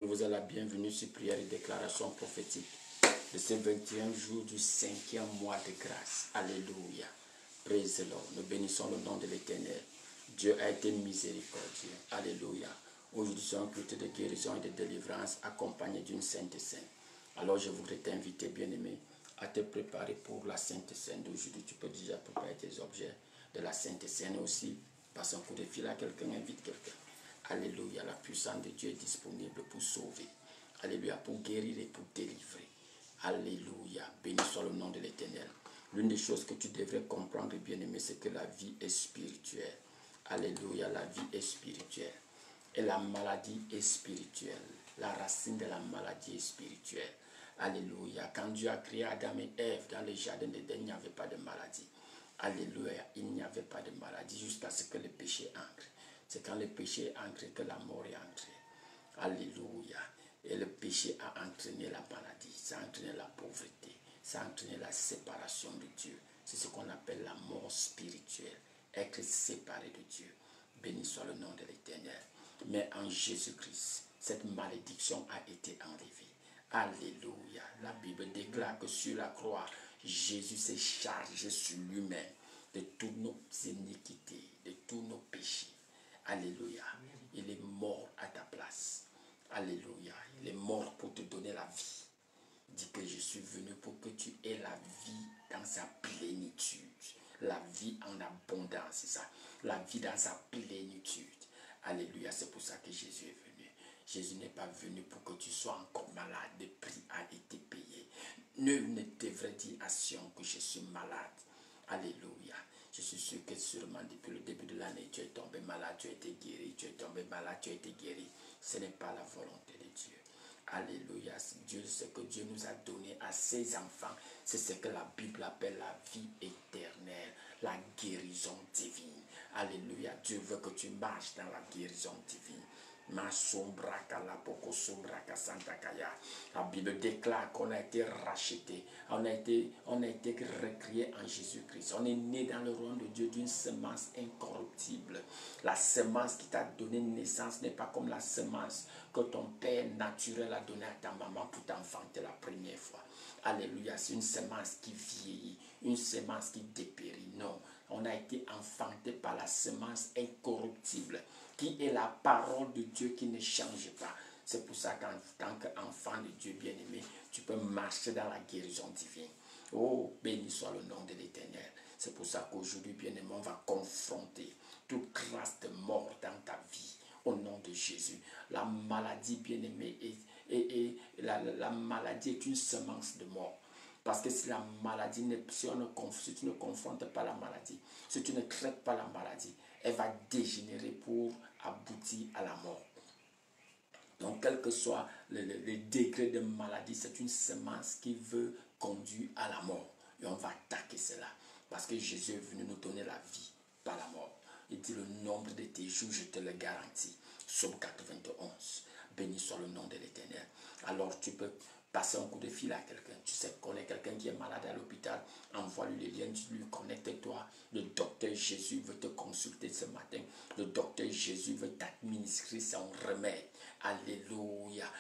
Je vous ai la bienvenue sur prière et déclaration prophétique de ce 21 jours du 5e mois de grâce. Alléluia. Praise the Lord. Nous bénissons le nom de l'Éternel. Dieu a été miséricordieux. Alléluia. Aujourd'hui, c'est un culte de guérison et de délivrance accompagné d'une Sainte Seine. Alors, je voudrais t'inviter, bien-aimé, à te préparer pour la Sainte Seine d'aujourd'hui. Tu peux déjà préparer tes objets de la Sainte Seine aussi. Passe un coup de fil à quelqu'un, invite quelqu'un. Alléluia, la puissance de Dieu est disponible pour sauver. Alléluia, pour guérir et pour délivrer. Alléluia, béni soit le nom de l'Éternel. L'une des choses que tu devrais comprendre, bien-aimé, c'est que la vie est spirituelle. Alléluia, la vie est spirituelle. Et la maladie est spirituelle. La racine de la maladie est spirituelle. Alléluia, quand Dieu a créé Adam et Ève dans le jardin d'Éden, il n'y avait pas de maladie. Alléluia, il n'y avait pas de maladie jusqu'à ce que le péché entre. C'est quand le péché est entré que la mort est entrée. Alléluia. Et le péché a entraîné la maladie, ça a entraîné la pauvreté, ça a entraîné la séparation de Dieu. C'est ce qu'on appelle la mort spirituelle, être séparé de Dieu. Béni soit le nom de l'Éternel. Mais en Jésus-Christ, cette malédiction a été enlevée. Alléluia. La Bible déclare que sur la croix, Jésus s'est chargé sur lui-même de toutes nos iniquités, de tous nos péchés. Alléluia. Il est mort à ta place. Alléluia. Il est mort pour te donner la vie. Dis que je suis venu pour que tu aies la vie dans sa plénitude. La vie en abondance, c'est ça. La vie dans sa plénitude. Alléluia. C'est pour ça que Jésus est venu. Jésus n'est pas venu pour que tu sois encore malade. Le prix a été payé. Nul ne devrait dire à Sion que je suis malade. Alléluia. Je suis sûr que sûrement depuis le début de l'année, tu es tombé malade, tu as été guéri, tu es tombé malade, tu as été guéri. Ce n'est pas la volonté de Dieu. Alléluia. Dieu, ce que Dieu nous a donné à ses enfants, c'est ce que la Bible appelle la vie éternelle, la guérison divine. Alléluia. Dieu veut que tu marches dans la guérison divine. La Bible déclare qu'on a été racheté, on a été recréé en Jésus-Christ. On est né dans le royaume de Dieu d'une semence incorruptible. La semence qui t'a donné naissance n'est pas comme la semence que ton père naturel a donnée à ta maman pour t'enfanter la première fois. Alléluia, c'est une semence qui vieillit, une semence qui dépérit. Non, on a été enfanté par la semence incorruptible, qui est la parole de Dieu qui ne change pas. C'est pour ça qu'en tant qu'enfant de Dieu bien-aimé, tu peux marcher dans la guérison divine. Oh, béni soit le nom de l'Éternel. C'est pour ça qu'aujourd'hui, bien-aimé, on va confronter toute trace de mort dans ta vie. Au nom de Jésus. La maladie, bien-aimée, la maladie est une semence de mort. Parce que si la maladie, si tu ne confrontes pas la maladie, si tu ne traites pas la maladie, elle va dégénérer pour aboutir à la mort. Donc, quel que soit le degré de maladie, c'est une semence qui veut conduire à la mort. Et on va attaquer cela. Parce que Jésus est venu nous donner la vie, pas la mort. Il dit le nombre de tes jours, je te le garantis. Psaume 91. Béni soit le nom de l'Éternel. Alors tu peux passer un coup de fil à quelqu'un. Tu sais qu'on est quelqu'un qui est malade à l'hôpital. Envoie-lui les liens, tu lui connecte-toi. Le docteur Jésus veut te consulter ce matin. Le docteur Jésus veut t'administrer son remède. Alléluia.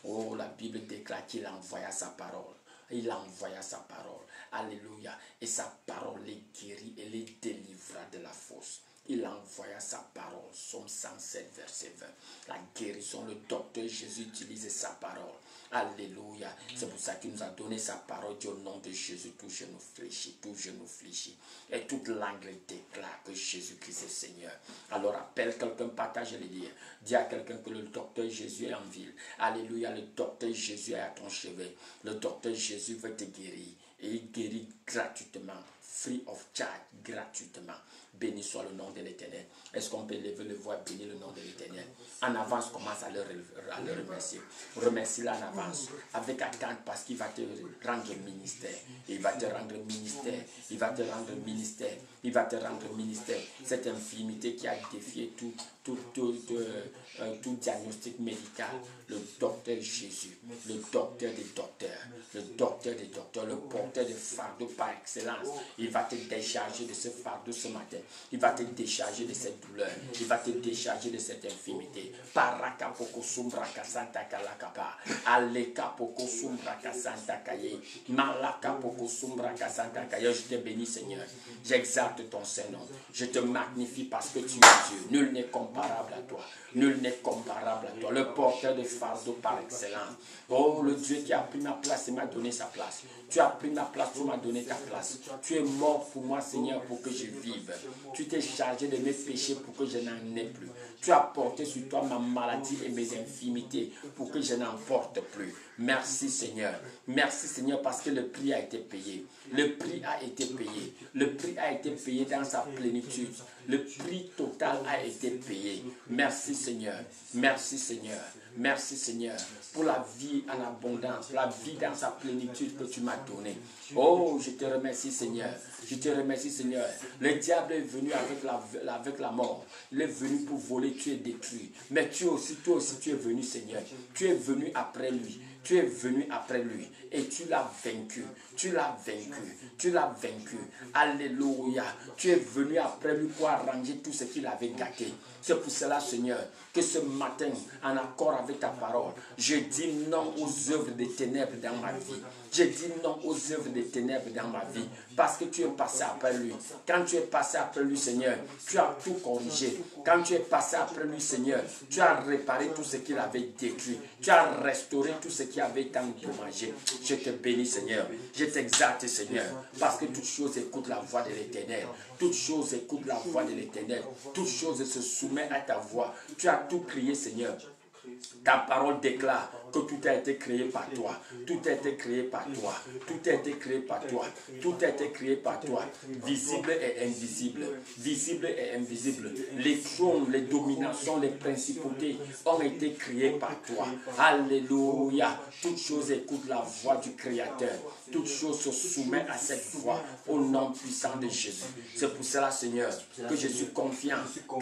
Oh, la Bible déclare qu'il envoya sa parole. Il envoya sa parole. Alléluia. Et sa parole les guérit et les délivra de la fosse. Il envoya sa parole. Psaume 107, verset 20. La guérison, le docteur Jésus utilise sa parole. Alléluia. C'est pour ça qu'il nous a donné sa parole. Dit au nom de Jésus, tout genou fléchit, tout genou fléchit. Et toute langue déclare que Jésus-Christ est Seigneur. Alors appelle quelqu'un, partage les liens. Dis à quelqu'un que le docteur Jésus est en ville. Alléluia, le docteur Jésus est à ton chevet. Le docteur Jésus veut te guérir. Et il guérit gratuitement. Free of charge, gratuitement. Béni soit le nom de l'Éternel. Est-ce qu'on peut lever le voix, bénir le nom de l'Éternel? En avance, commence à le remercier. Remercie-le en avance, avec attente, parce qu'il va te rendre ministère. Il va te rendre ministère. Il va te rendre ministère. Il va te rendre ministère. Cette infirmité qui a défié tout diagnostic médical. Le docteur Jésus, le docteur des docteurs, le docteur des docteurs, le porteur des fardeaux par excellence. Il va te décharger de ce fardeau ce matin. Il va te décharger de cette douleur. Il va te décharger de cette infirmité. Parakapoko sombra kasanta kalakapa. Alekapoko sombra kasanta kaye. Malakapoko sombra kasanta kaye. Je te bénis, Seigneur. J'exalte ton Saint-Nom. Je te magnifie parce que tu es Dieu. Nul n'est comparable à toi. Nul n'est comparable à toi. Le porteur de fardeau par excellence. Oh, le Dieu qui a pris ma place et m'a donné sa place. Tu as pris ma place, tu m'as donné ta place. Tu es mort pour moi, Seigneur, pour que je vive. Tu t'es chargé de mes péchés pour que je n'en ai plus. Tu as porté sur toi ma maladie et mes infirmités pour que je n'en porte plus. Merci, Seigneur. Merci, Seigneur, parce que le prix a été payé. Le prix a été payé. Le prix a été payé dans sa plénitude. Le prix total a été payé. Merci, Seigneur. Merci, Seigneur. Merci, Seigneur, pour la vie en abondance, la vie dans sa plénitude que tu m'as donnée. Oh, je te remercie, Seigneur. Je te remercie, Seigneur. Le diable est venu avec la mort. Il est venu pour voler, tuer, détruire. Mais toi aussi, tu es venu, Seigneur. Tu es venu après lui. Tu es venu après lui et tu l'as vaincu. Tu l'as vaincu. Tu l'as vaincu. Alléluia. Tu es venu après lui pour arranger tout ce qu'il avait gâté. C'est pour cela, Seigneur, que ce matin, en accord avec ta parole, je dis non aux œuvres des ténèbres dans ma vie. Je dis non aux œuvres des ténèbres dans ma vie. Parce que tu es passé après lui. Quand tu es passé après lui, Seigneur, tu as tout corrigé. Quand tu es passé après lui, Seigneur, tu as réparé tout ce qu'il avait détruit. Tu as restauré tout ce qui avait été endommagé. Je te bénis, Seigneur. Je t'exalte, Seigneur. Parce que toute chose écoute la voix de l'Éternel. Toute chose écoute la voix de l'Éternel. Toute chose se soumet à ta voix. Tu as tout crié, Seigneur. Ta parole déclare que tout a été créé par toi. Tout a été créé par toi. Tout a été créé par toi. Tout a été créé par toi. Visible et invisible. Visible et invisible. Les trônes, les dominations, les principautés ont été créés par toi. Alléluia. Toute chose écoute la voix du Créateur. Toute chose se soumet à cette voix au nom puissant de Jésus. C'est pour cela, Seigneur, que je suis confiant qu'en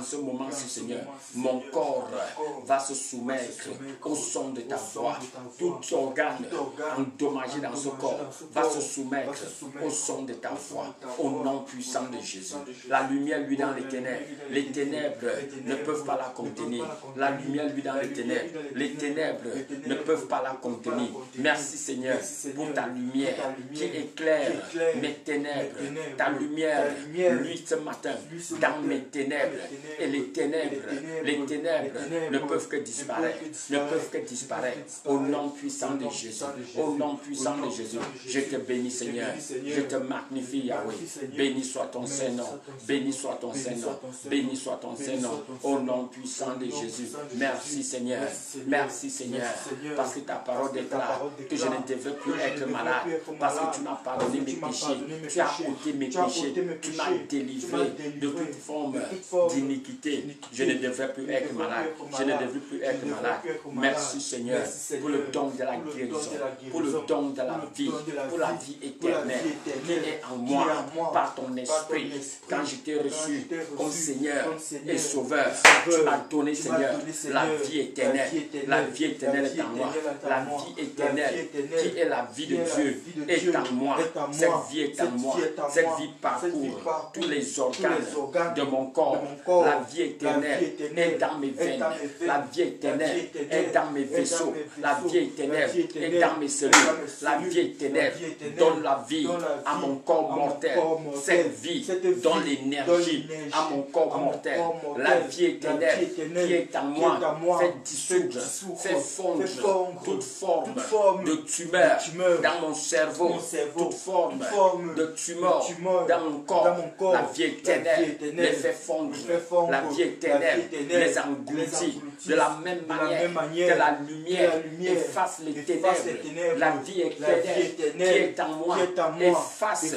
ce moment-ci, Seigneur, mon corps va se soumettre au son de ta voix. Tout organe endommagé dans ce corps va se soumettre au son de ta voix, au nom puissant de Jésus. La lumière, lui, dans les ténèbres. Les ténèbres ne peuvent pas la contenir. La lumière, lui, dans les ténèbres ne peuvent pas la contenir. Merci, Seigneur, pour ta lumière qui éclaire mes ténèbres. Ta lumière, lui, ce matin, dans mes ténèbres. Et les ténèbres ne peuvent que disparaître. Ne peuvent que disparaître. Au nom puissant de Jésus. Au nom puissant de Jésus. Je te bénis, Seigneur. Je te magnifie, Yahweh. Béni soit ton Saint-Nom. Béni soit ton Saint-Nom. Béni soit ton Saint-Nom. Au nom puissant de Jésus. Merci, Seigneur. Merci, Seigneur. Parce que ta parole déclare que je ne devrais plus être malade. Parce que tu m'as pardonné mes péchés. Tu as ôté mes péchés. Tu m'as délivré de toute forme d'iniquité. Je ne devrais plus être malade. Je ne devrais plus être malade. Merci, Seigneur, pour le don de la guérison, pour le don de la vie, pour la vie éternelle qui est en moi par ton esprit. Quand je t'ai reçu comme Seigneur et Sauveur, tu m'as donné, Seigneur, la vie éternelle. La vie éternelle est en moi. La vie éternelle qui est la vie de Dieu est en moi. Cette vie est en moi. Cette vie parcourt tous les organes de mon corps. La vie éternelle est dans mes veines. La vie éternelle est dans mes vaisseaux. La vie éternelle est dans mes cellules. La vie éternelle donne la vie à mon corps mortel. Cette vie donne l'énergie à mon corps mortel. La vie éternelle qui est en moi fait dissoudre, fait fondre toute forme de tumeur dans mon cerveau, toute forme de tumeur dans mon corps. La vie éternelle les fait fondre. La vie éternelle les engloutit de la même manière que la lumière efface les ténèbres. La vie éternelle qui est en moi efface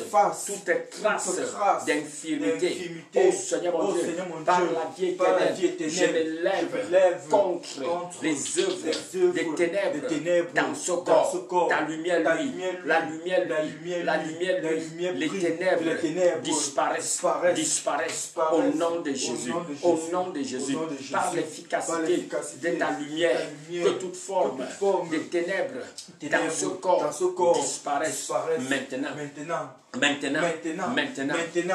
toute trace d'infirmité. Oh Seigneur mon Dieu, par la vie éternelle, je me lève contre les œuvres des ténèbres dans ce corps. Ta lumière, lui, la lumière, lui, les ténèbres disparaissent au nom de Jésus. Au nom de Jésus, par l'efficacité de ta lumière, que toute forme de ténèbres dans ce corps disparaisse maintenant. Maintenant.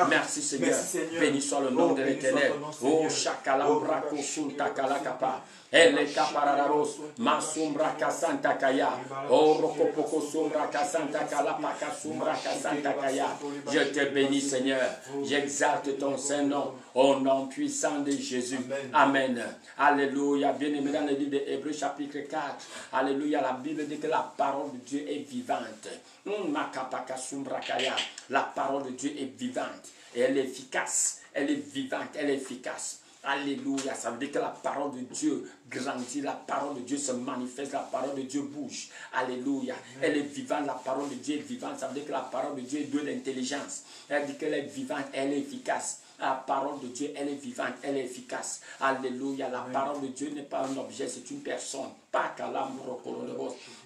Merci Seigneur. Béni soit le nom de l'Éternel. Oh, Shakalambra Kosunta Kalakapa. Elle Kaparabos. Masumbra Kasanta Kaya. Oh, Rokopoko Sumbra Kasanta Kalapaka Sumbra Kasanta Kaya. Je te bénis Seigneur. J'exalte ton Saint-Nom. Au nom puissant de Jésus. Amen. Alléluia. Bien-aimé dans le livre de Hébreux chapitre 4. Alléluia. La Bible dit que la parole de Dieu est vivante. La parole de Dieu est vivante et elle est efficace. Elle est vivante, elle est efficace. Alléluia. Ça veut dire que la parole de Dieu grandit, la parole de Dieu se manifeste, la parole de Dieu bouge. Alléluia. Elle est vivante, la parole de Dieu est vivante. Ça veut dire que la parole de Dieu est de l'intelligence. Elle dit qu'elle est vivante, elle est efficace. La parole de Dieu, elle est vivante, elle est efficace. Alléluia. La parole de Dieu n'est pas un objet, c'est une personne. Pas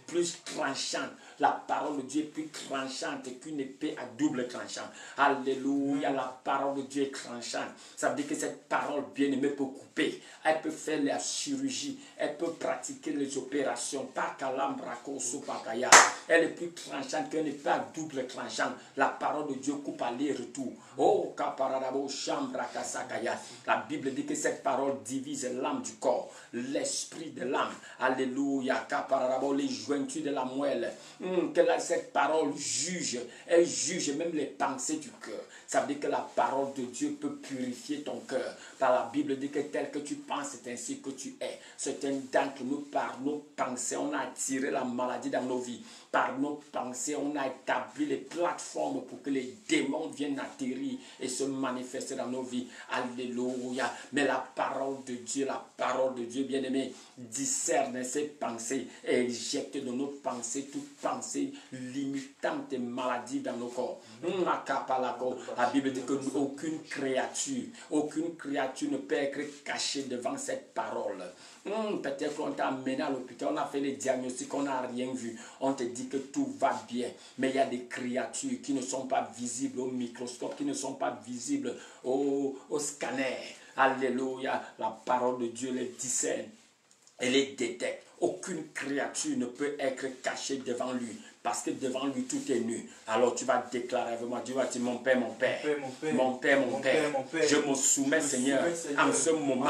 plus tranchante. La parole de Dieu est plus tranchante qu'une épée à double tranchant. Alléluia. La parole de Dieu est tranchante. Ça veut dire que cette parole bien-aimée peut couper. Elle peut faire la chirurgie. Elle peut pratiquer les opérations. Elle est plus tranchante qu'une épée à double tranchant. La parole de Dieu coupe aller-retour. Oh, la Bible dit que cette parole divise l'âme du corps, l'esprit de l'âme. Alléluia. Les jointures de la moelle. Que cette parole juge. Elle juge même les pensées du cœur. Ça veut dire que la parole de Dieu peut purifier ton cœur. Par la Bible dit que tel que tu penses, c'est ainsi que tu es. Certains d'entre nous, par nos pensées, on a attiré la maladie dans nos vies. Par nos pensées, on a établi les plateformes pour que les démons viennent atterrir et se manifester dans nos vies. Alléluia. Mais la parole de Dieu, bien-aimé, discerne ces pensées et éjecte de nos pensées toute pensée limitante et maladie dans nos corps. La Bible dit que aucune créature ne peut être cachée devant cette parole. Peut-être qu'on t'a amené à l'hôpital, on a fait les diagnostics, on n'a rien vu. On te dit que tout va bien. Mais il y a des créatures qui ne sont pas visibles au microscope, qui ne sont pas visibles au scanner. Alléluia. La parole de Dieu les discerne et les détecte. Aucune créature ne peut être cachée devant lui. Parce que devant lui, tout est nu. Alors tu vas déclarer avec moi, tu vas dire, mon Père, je me soumets, Seigneur, en ce moment,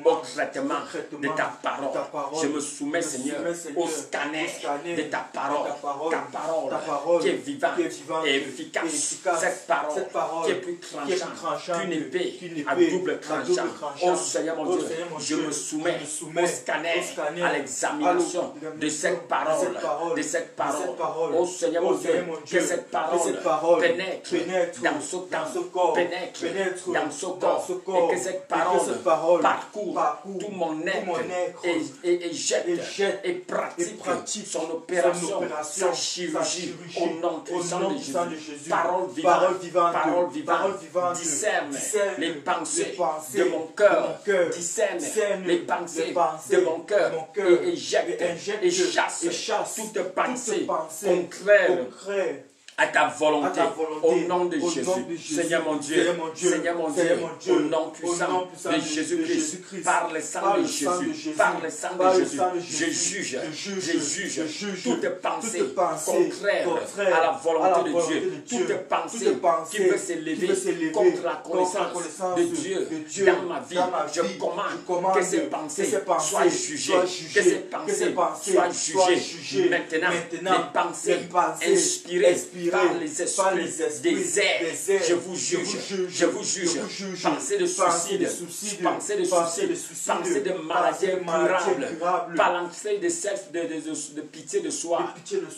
au traitement de ta parole. Je me soumets, Seigneur, au scanner de ta parole. Ta parole qui est vivante et efficace. Cette parole qui est plus tranchante qu'une épée à double tranchant. Oh Seigneur mon Dieu, je me soumets au scanner, à l'examination de cette parole. Oh Seigneur mon Dieu, que cette parole pénètre dans ce corps, pénètre dans ce corps, et que cette parole parcourt tout mon être et jette et pratique son opération, sa chirurgie au nom puissant de Jésus. Parole vivante, discerne les pensées de mon cœur, discerne les pensées de mon cœur et jette et chasse toute pensée contraire à ta volonté, au nom de Jésus. Seigneur mon Dieu, au nom puissant de Jésus-Christ, par le sang de Jésus, je juge toute pensée contraire à la volonté de Dieu, toute pensée qui veut s'élever contre la connaissance de Dieu dans ma vie. Je commande que ces pensées soient jugées, que ces pensées soient jugées. Maintenant, les pensées inspirées par les esprits des airs, je vous juge. Pensez de suicide, pensez de maladie incurable, pensez de pitié de soi,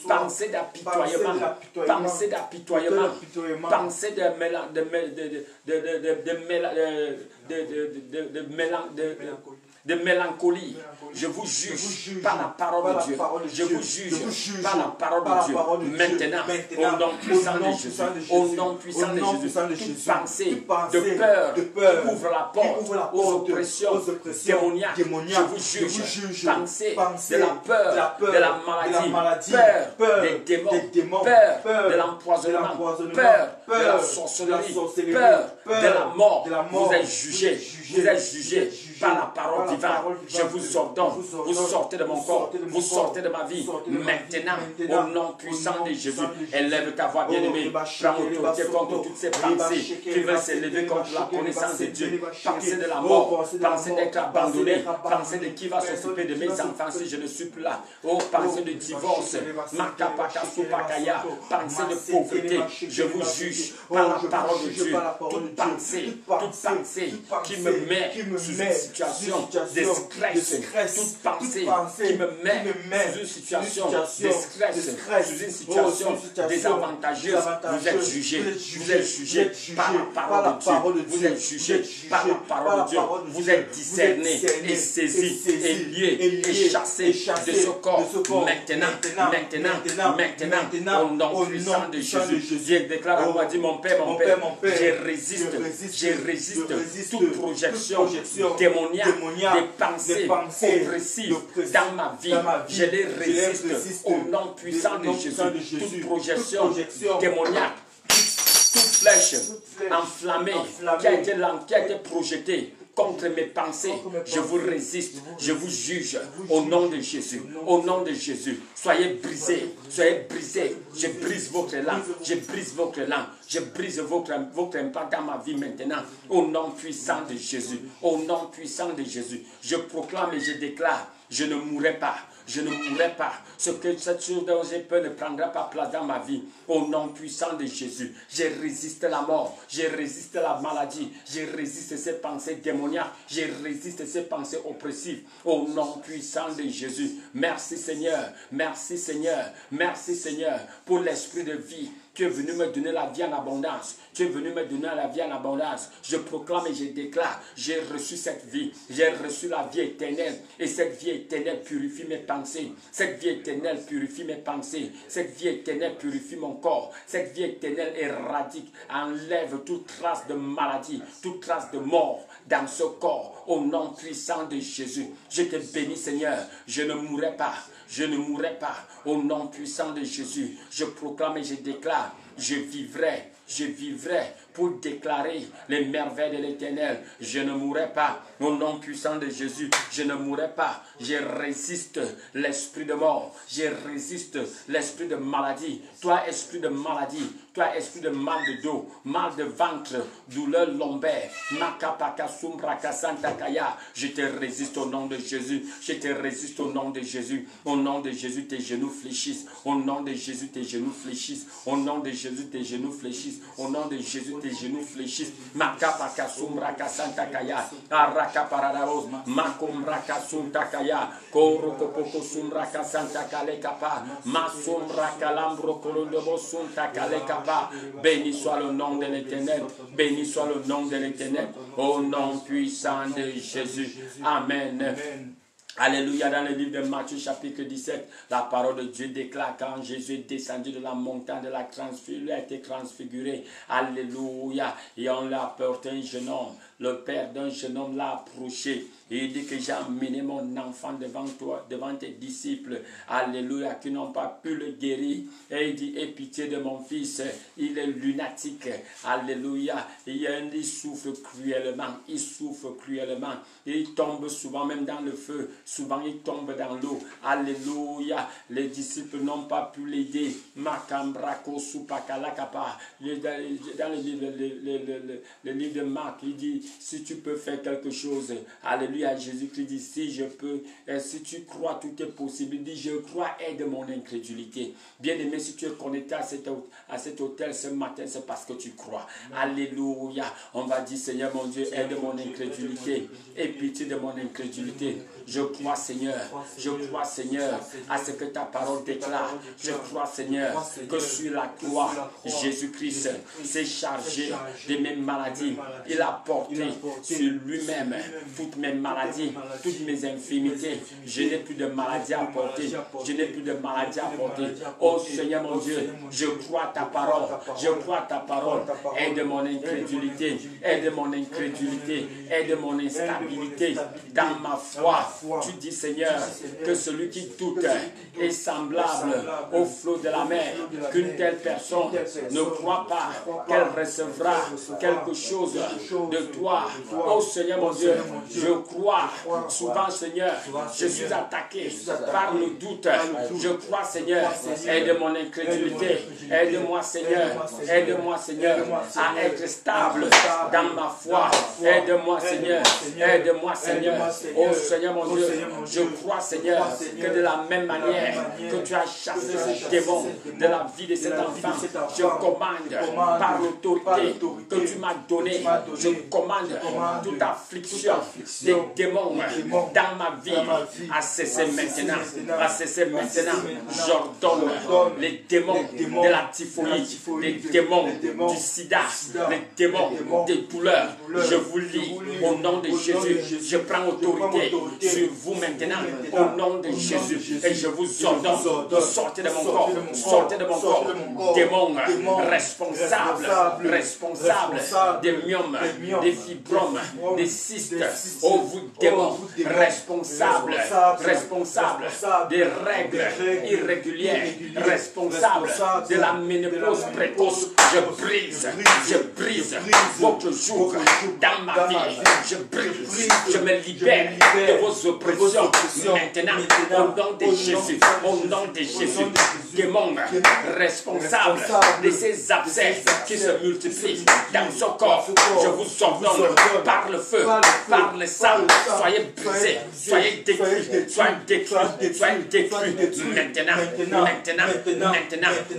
pensez d'apitoiement, pensez de mélancolie. Je vous juge par la parole de Dieu. Je vous juge par la parole de Dieu. Maintenant, au nom puissant de Jésus, au nom puissant de Jésus, toute pensée de peur ouvre la porte aux oppressions démoniaques. Je vous juge. Pensée de la peur, de la maladie, peur des démons, peur de l'empoisonnement, peur de la sorcellerie, peur de la mort. Vous êtes jugé. par la parole vivante. Je vous ordonne, vous sortez de mon corps, vous sortez de ma vie. Maintenant, au nom puissant de Jésus, élève ta voix bien-aimée. Prends autorité contre toutes ces pensées qui veulent s'élever contre la connaissance de Dieu. Pensée de la mort, pensée d'être abandonné, pensée de qui va s'occuper de mes enfants si je ne suis plus là. Oh, pensée de divorce, makapakasupakaya, pensée de pauvreté. Je vous juge par la parole de Dieu. Toute pensée qui me met sous une situation de stress, toute pensée qui me met sous une situation de stress, sous une situation désavantageuse, vous êtes jugé. Vous êtes jugé par la parole de Dieu. Vous êtes jugé par la parole de Dieu. Vous êtes discerné et saisi et lié et chassé de ce corps. Maintenant, au nom puissant de Jésus, Dieu déclare à moi, dit mon Père, je résiste toute projection démoniaque des pensées oppressives dans ma vie. Je les résiste au nom puissant de Jésus. Toute projection démoniaque, toute flèche enflammée qui a été projetée contre mes pensées, je vous résiste, je vous juge au nom de Jésus, au nom de Jésus. Soyez brisés, je brise votre langue, je brise votre impact dans ma vie maintenant, au nom puissant de Jésus, au nom puissant de Jésus. Je proclame et je déclare, je ne mourrai pas. Je ne mourrai pas. Ce que cette chose dont j'ai peur ne prendra pas place dans ma vie. Au nom puissant de Jésus, je résiste la mort, je résiste la maladie, je résiste ces pensées démoniaques, je résiste ces pensées oppressives. Au nom puissant de Jésus. Merci Seigneur, merci Seigneur, merci Seigneur pour l'esprit de vie. Tu es venu me donner la vie en abondance. Tu es venu me donner la vie en abondance. Je proclame et je déclare, j'ai reçu cette vie. J'ai reçu la vie éternelle. Et cette vie éternelle purifie mes pensées. Cette vie éternelle purifie mes pensées. Cette vie éternelle purifie mon corps. Cette vie éternelle éradique, enlève toute trace de maladie, toute trace de mort dans ce corps. Au nom puissant de Jésus, je te bénis Seigneur. Je ne mourrai pas. Je ne mourrai pas. Au nom puissant de Jésus, je proclame et je déclare, je vivrai pour déclarer les merveilles de l'Éternel. Je ne mourrai pas. Au nom puissant de Jésus, je ne mourrai pas. Je résiste l'esprit de mort. Je résiste l'esprit de maladie. Toi, esprit de maladie. Toi, esprit de mal de dos, mal de ventre, douleur lombaire. Je te résiste au nom de Jésus. Je te résiste au nom de Jésus. Au nom de Jésus, tes genoux fléchissent. Au nom de Jésus, tes genoux fléchissent. Au nom de Jésus, tes genoux fléchissent. Au nom de Jésus, tes genoux fléchissent. Makapakasumra kasantakaya. Arakaparadaros. Makumra kasuntakaya. Korokopoko sumra kasantakalekapa. Masumra kalambro kolondobo suntakalekapa. Béni soit le nom de l'Éternel. Béni soit le nom de l'Éternel. Au nom puissant de Jésus. Amen. Alléluia, dans le livre de Matthieu chapitre 17, la parole de Dieu déclare quand Jésus est descendu de la montagne de la transfiguration, il a été transfiguré. Alléluia. Et on l'a apporté un jeune homme. Le père d'un jeune homme l'a approché. Et il dit que j'ai amené mon enfant devant toi, devant tes disciples. Alléluia, qui n'ont pas pu le guérir. Et il dit, aie pitié de mon fils. Il est lunatique. Alléluia. Il souffre cruellement. Il souffre cruellement. Il tombe souvent même dans le feu. Souvent il tombe dans l'eau. Alléluia. Les disciples n'ont pas pu l'aider. Makambrako supakalakapa. Dans le livre de Marc, il dit, si tu peux faire quelque chose. Alléluia. Jésus-Christ dit, si je peux, si tu crois, tout est possible. Il dit, je crois, aide mon incrédulité. Bien-aimé, si tu es connecté à cet hôtel ce matin, c'est parce que tu crois. Alléluia. On va dire, Seigneur mon Dieu, aide mon incrédulité. Aie pitié de mon incrédulité. Je crois, Seigneur, à ce que ta parole déclare. Je crois, Seigneur, que sur la croix, Jésus-Christ s'est chargé de mes maladies. Il a porté sur lui-même toutes mes maladies, toutes mes infirmités. Je n'ai plus de maladie à porter. Je n'ai plus de maladie à porter. Oh Seigneur mon Dieu, je crois ta parole. Je crois ta parole. Aide mon incrédulité. Aide mon incrédulité. Aide mon instabilité dans ma foi. Tu dis, Seigneur, que celui qui doute est semblable au flot de la mer, qu'une telle personne ne croit pas qu'elle recevra quelque chose de toi. Oh Seigneur mon Dieu, je crois souvent, Seigneur, je suis attaqué par le doute. Je crois, Seigneur, aide mon incrédulité. Aide-moi, Seigneur, aide-moi, Seigneur, à être stable dans ma foi. Aide-moi, Seigneur, aide-moi, Seigneur. Oh Seigneur mon Dieu, je crois, Seigneur, que de la même manière que tu as chassé ce démon de la vie de cet enfant, je commande par l'autorité que tu m'as donnée, je commande toute affliction des démons dans ma vie à cesser maintenant, à cesser maintenant. J'ordonne les démons de la typhoïde, les démons du sida, les démons des douleurs. Je vous lis au nom de Jésus. Je prends autorité sur vous maintenant au nom de Jésus et je vous ordonne de sortir de mon corps, sortez de mon corps, démons responsables des myomes, des fibromes, des cystes. Oh vous démons responsables des règles irrégulières, responsables de la ménopause précoce. Je brise votre joug dans ma vie. Je brise, je me libère de vos oppressions maintenant au nom de Jésus, au nom de Jésus. Démons responsables de ces abcès qui se multiplient dans son corps, je vous ordonne par le feu, par le sang, soyez brisés, soyez détruits, soyez détruits maintenant,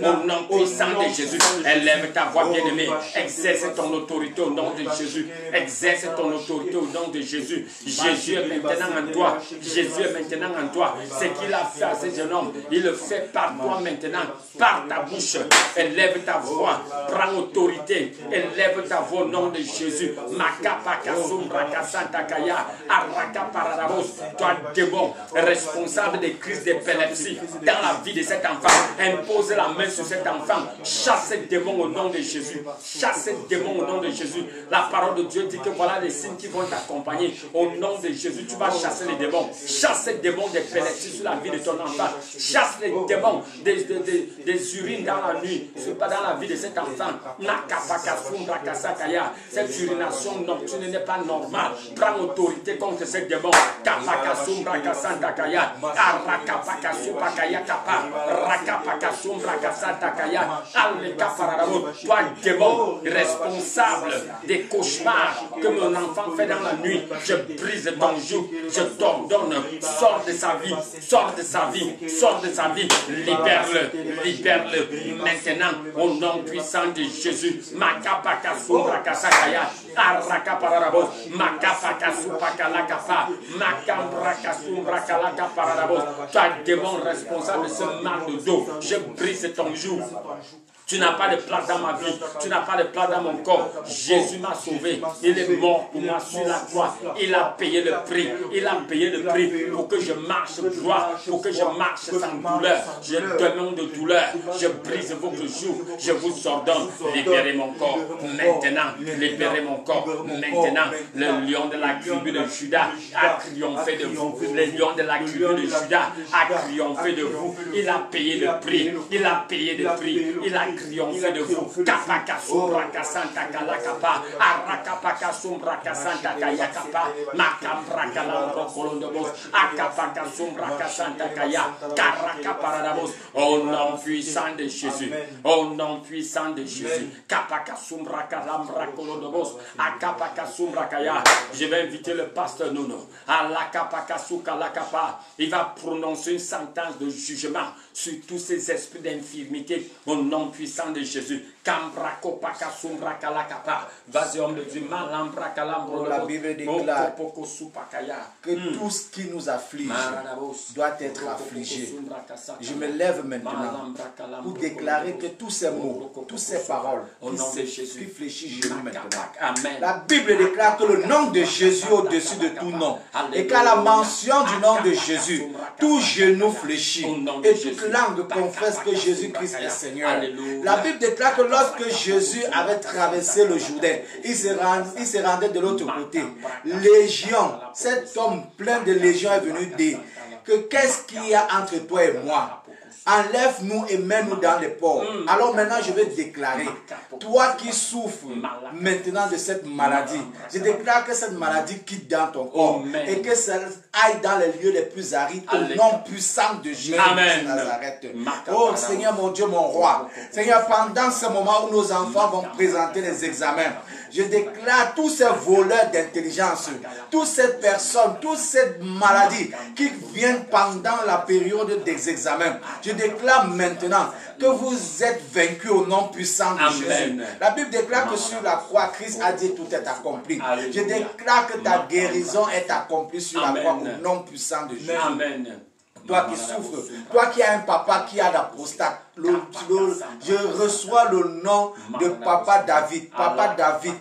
au nom puissant de Jésus. Élève ta voix, bien-aimée, exerce ton autorité au nom de Jésus, exerce ton autorité au nom de Jésus. Jésus est maintenant en toi, Jésus est maintenant en toi. Ce qu'il a fait à ce jeune homme, il le fait par toi maintenant, par ta bouche. Élève ta voix, prends autorité, élève ta voix au nom de Jésus. Toi, démon, responsable des crises d'épilepsie dans la vie de cet enfant, impose la main sur cet enfant, chasse ces démons au nom de Jésus, chasse ces démons au nom de Jésus. La parole de Dieu dit que voilà les signes qui vont t'accompagner. Au nom de Jésus, tu vas chasser les démons, chasse ces démons d'épilepsie sur la vie de ton enfant, chasse les démons des urines dans la nuit, pas dans la vie de cet enfant. Cette urination nocturne n'est pas normale. Prends autorité contre ces démons. Toi, démon responsable des cauchemars que mon enfant fait dans la nuit, je brise ton joug, je t'ordonne, sors de sa vie, sors de sa vie, sors de sa vie, libère-le, libère-le maintenant au nom puissant de Jésus. Toi, démon responsable de ce mal de dos, je brise ton joug. Tu n'as pas de place dans ma vie. Tu n'as pas de place dans mon corps. Jésus m'a sauvé. Il est mort pour moi sur la croix. Il a payé le prix. Il a payé le prix pour que je marche droit, pour que je marche sans douleur. Je demande de douleur. Je brise votre joug. Je vous ordonne, libérez mon corps. Maintenant, libérez mon corps. Maintenant, le lion de la tribu de Juda a triomphé de vous. Le lion de la tribu de Juda a triomphé de vous. Il a payé le prix. Il a payé le prix. Il a triomphé de vous. Kapaka sombra kasanta kalakapa, arakapaka sombra kasanta kayakapa, makambra kalambro kolondobos, akapaka sombra kasanta kaya, karakaparadabos. Au nom puissant de Jésus, au nom puissant de Jésus, kapaka sombra kalambra kolondobos, akapaka sombra kaya. Je vais inviter le pasteur Nuno, alakapaka sukalakapa. Il va prononcer une sentence de jugement sur tous ces esprits d'infirmité au nom puissant de Jésus. Vas-y, homme de Dieu. La Bible déclare que tout ce qui nous afflige doit être affligé. Je me lève maintenant pour déclarer que tous ces mots, toutes ces paroles qui fléchissent Jésus maintenant. La Bible déclare que le nom de Jésus est au-dessus de tout nom. Et qu'à la mention du nom de Jésus, tout genou fléchit et toute langue confesse que Jésus-Christ est Seigneur. La Bible déclare que lorsque Jésus avait traversé le Jourdain, il se rendait de l'autre côté. Légion, cet homme plein de légion est venu dire que qu'est-ce qu'il y a entre toi et moi? Enlève-nous et mets-nous dans les ports. Alors maintenant, je vais déclarer, toi qui souffres maintenant de cette maladie, je déclare que cette maladie quitte dans ton corps et que ça aille dans les lieux les plus arides au nom puissant de Jésus de Nazareth. Oh Seigneur mon Dieu, mon roi. Seigneur, pendant ce moment où nos enfants vont présenter les examens, je déclare tous ces voleurs d'intelligence, toutes ces personnes, toutes ces maladies qui viennent pendant la période des examens. Je déclare maintenant que vous êtes vaincus au nom puissant de Jésus. La Bible déclare que sur la croix, Christ a dit tout est accompli. Je déclare que ta guérison est accomplie sur la croix au nom puissant de Jésus. Amen. Toi qui souffres, toi qui as un papa qui a la prostate, je reçois le nom de Papa David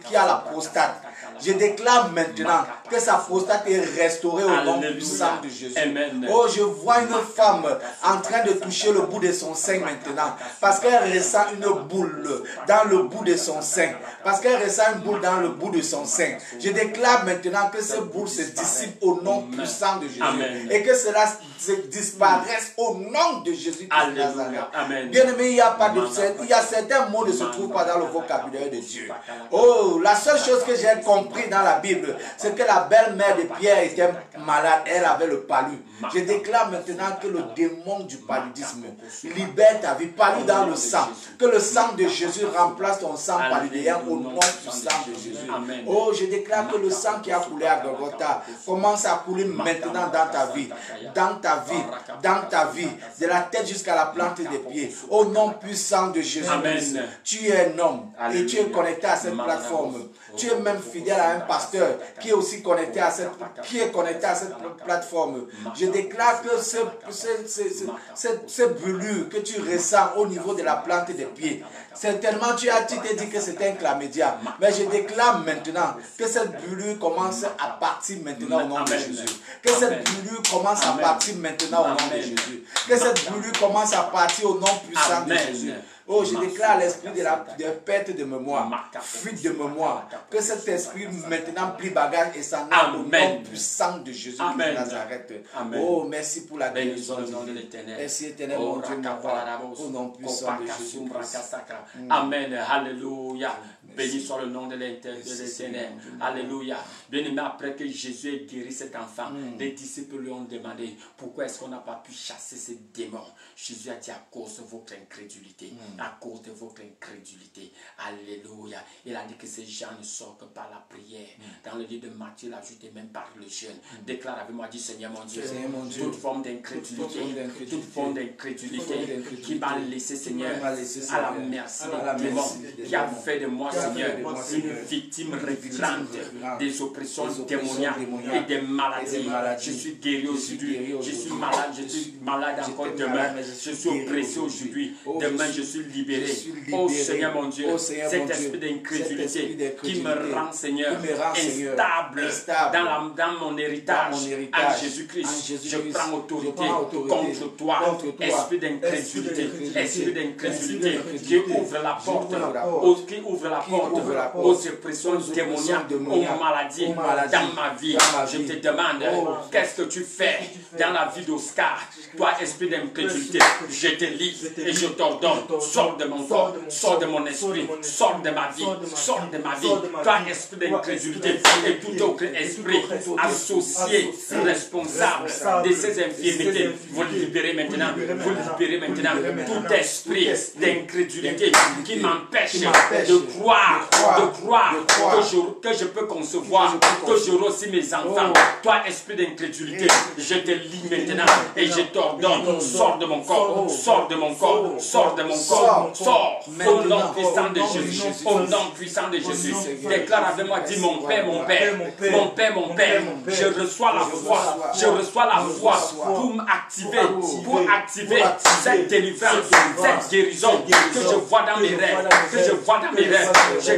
qui a la prostate. Je déclare maintenant que sa prostate est restaurée au nom puissant de Jésus. Amen. Oh, je vois une femme en train de toucher le bout de son sein maintenant. Parce qu'elle ressent une boule dans le bout de son sein. Parce qu'elle ressent une boule dans le bout de son sein. Je déclare maintenant que cette boule se dissipe au nom puissant de Jésus. Amen. Et que cela disparaisse au nom de Jésus de Nazareth. Amen. Bien-aimé, il y a certains mots ne se trouvent pas dans le vocabulaire de Dieu. Oh, la seule chose que j'ai compris dans la Bible, c'est que la belle-mère de Pierre était malade, elle avait le palu. Je déclare maintenant que le démon du paludisme libère ta vie, palu dans le sang. Que le sang de Jésus remplace ton sang paludéen au nom puissant de Jésus. Oh, je déclare que le sang qui a coulé à Golgotha commence à couler maintenant dans ta vie. Dans ta vie, dans ta vie, de la tête jusqu'à la plante des pieds. Au nom puissant de Jésus. Tu es un homme et tu es connecté à cette plateforme. Tu es même fidèle à un pasteur qui est aussi connecté à cette plateforme. Je déclare que cette brûlure que tu ressens au niveau de la plante des pieds, certainement tu t'es dit que c'était un chlamydia. Mais je déclare maintenant que cette brûlure commence à partir maintenant au nom de Jésus. Que cette brûlure commence à partir maintenant au nom de Jésus. Que cette brûlure commence à partir au nom puissant de Jésus. Oh, je déclare l'esprit de perte de mémoire, fuite de mémoire, que cet esprit maintenant plie bagage et s'en aille au nom puissant de Jésus de Nazareth. Oh, merci pour la guérison. Merci éternel, mon Dieu, au nom puissant de Jésus. Amen, alléluia. Béni soit le nom de l'Éternel. Alléluia. Bien-aimé, après que Jésus ait guéri cet enfant, les disciples lui ont demandé pourquoi est-ce qu'on n'a pas pu chasser ces démons. Jésus a dit à cause de votre incrédulité. À cause de votre incrédulité. Alléluia. Il a dit que ces gens ne sortent que par la prière. Dans le livre de Matthieu, il a ajouté même par le jeûne. Déclare avec moi, dit Seigneur mon Dieu, toute forme d'incrédulité, qui m'a laissé, Seigneur, à la merci des démons, qui a fait de moi, Seigneur, une victime récurrente des oppressions démoniaques et des maladies. Je suis guéri aujourd'hui. Je suis malade encore demain. Je suis oppressé aujourd'hui. Demain, je suis libéré. Oh Seigneur mon Dieu, cet esprit d'incrédulité qui me rend, Seigneur, instable dans mon héritage en Jésus-Christ. Je prends autorité contre toi, esprit d'incrédulité, qui ouvre la porte aux oppressions démoniaques, aux maladies dans ma vie. Je te demande, qu'est-ce que tu fais dans la vie d'Oscar? Toi, esprit d'incrédulité, je te lis et je t'ordonne, sors de mon corps, sors de mon esprit, sors de ma vie, sors de ma vie. Toi, esprit d'incrédulité et tout autre esprit associé, responsable de ces infirmités, vous libérez maintenant, tout esprit d'incrédulité qui m'empêche de croire que je peux concevoir, que j'aurai aussi mes enfants. Toi, esprit d'incrédulité, je te lis maintenant et je t'ordonne, sors de mon corps, sors de mon corps, sors de mon corps, sors au nom puissant de Jésus, au nom puissant de Jésus. Déclare avec moi, dis mon Père, mon Père, mon Père, mon Père, je reçois la foi, pour activer cette délivrance, cette guérison que je vois dans mes rêves, je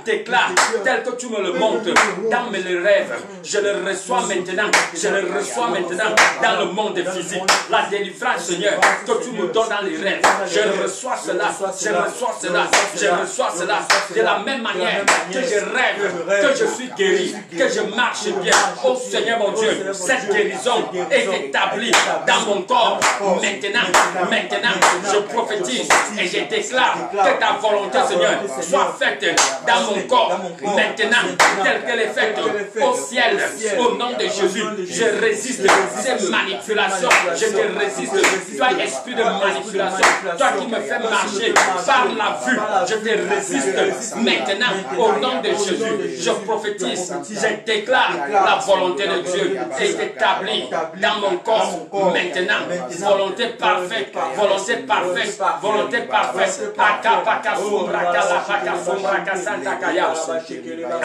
déclare, tel que tu me le montres dans mes rêves, je le reçois maintenant, je le reçois reçois maintenant dans le monde physique. La délivrance, Seigneur, que tu nous donnes dans les rêves. Je reçois cela, je reçois cela, je reçois cela. De la même manière que je rêve, que je suis guéri, que je marche bien. Oh Seigneur mon Dieu, cette guérison est établie dans mon corps. Maintenant, je prophétise et je déclare que ta volonté, Seigneur, soit faite dans mon corps. Maintenant, telle qu'elle est faite au ciel, au nom de Jésus, je résiste ces manipulations. Je te résiste. Toi, esprit de manipulation, toi qui me fais marcher par la vue, je te résiste. Maintenant, au nom de Jésus, je prophétise, je déclare la volonté de Dieu est établie dans mon corps. Maintenant, volonté parfaite, volonté parfaite, volonté parfaite. Akapaka sombra kalapaka sombra kasanta kaya.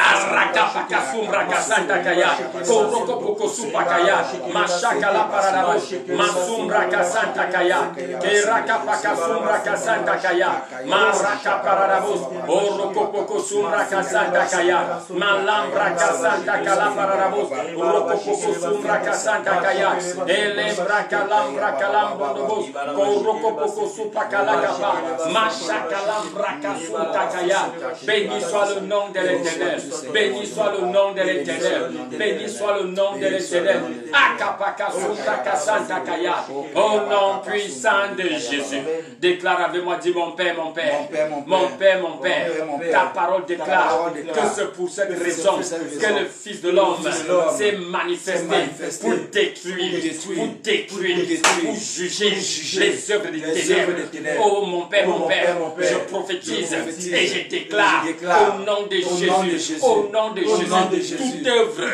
Arakapaka sombra kasanta kaya. Koroko poko supakaya. Mashaka la paradabo. Masumbra kasanta kaya. Kerakapaka sombra kasanta kaya. Maraka paradabo. Oroko poko sombra kasanta kaya. Malambra kasanta kala paradabo. Oroko poko sombra kasanta kaya. Elembra kalambra kalambo. Koroko poko supakala kapa. Béni soit le nom de l'Éternel. Béni soit le nom de l'Éternel. Béni soit le nom de l'Éternel. Au nom puissant de Jésus. Déclare avec moi, dis mon Père, mon Père. Mon Père, mon Père. Ta parole déclare que c'est pour cette raison que le Fils de l'homme s'est manifesté pour détruire, pour juger les œuvres des ténèbres. Oh mon Père, mon Père, je prophétise et je déclare au nom de Jésus, au nom de Jésus, toute œuvre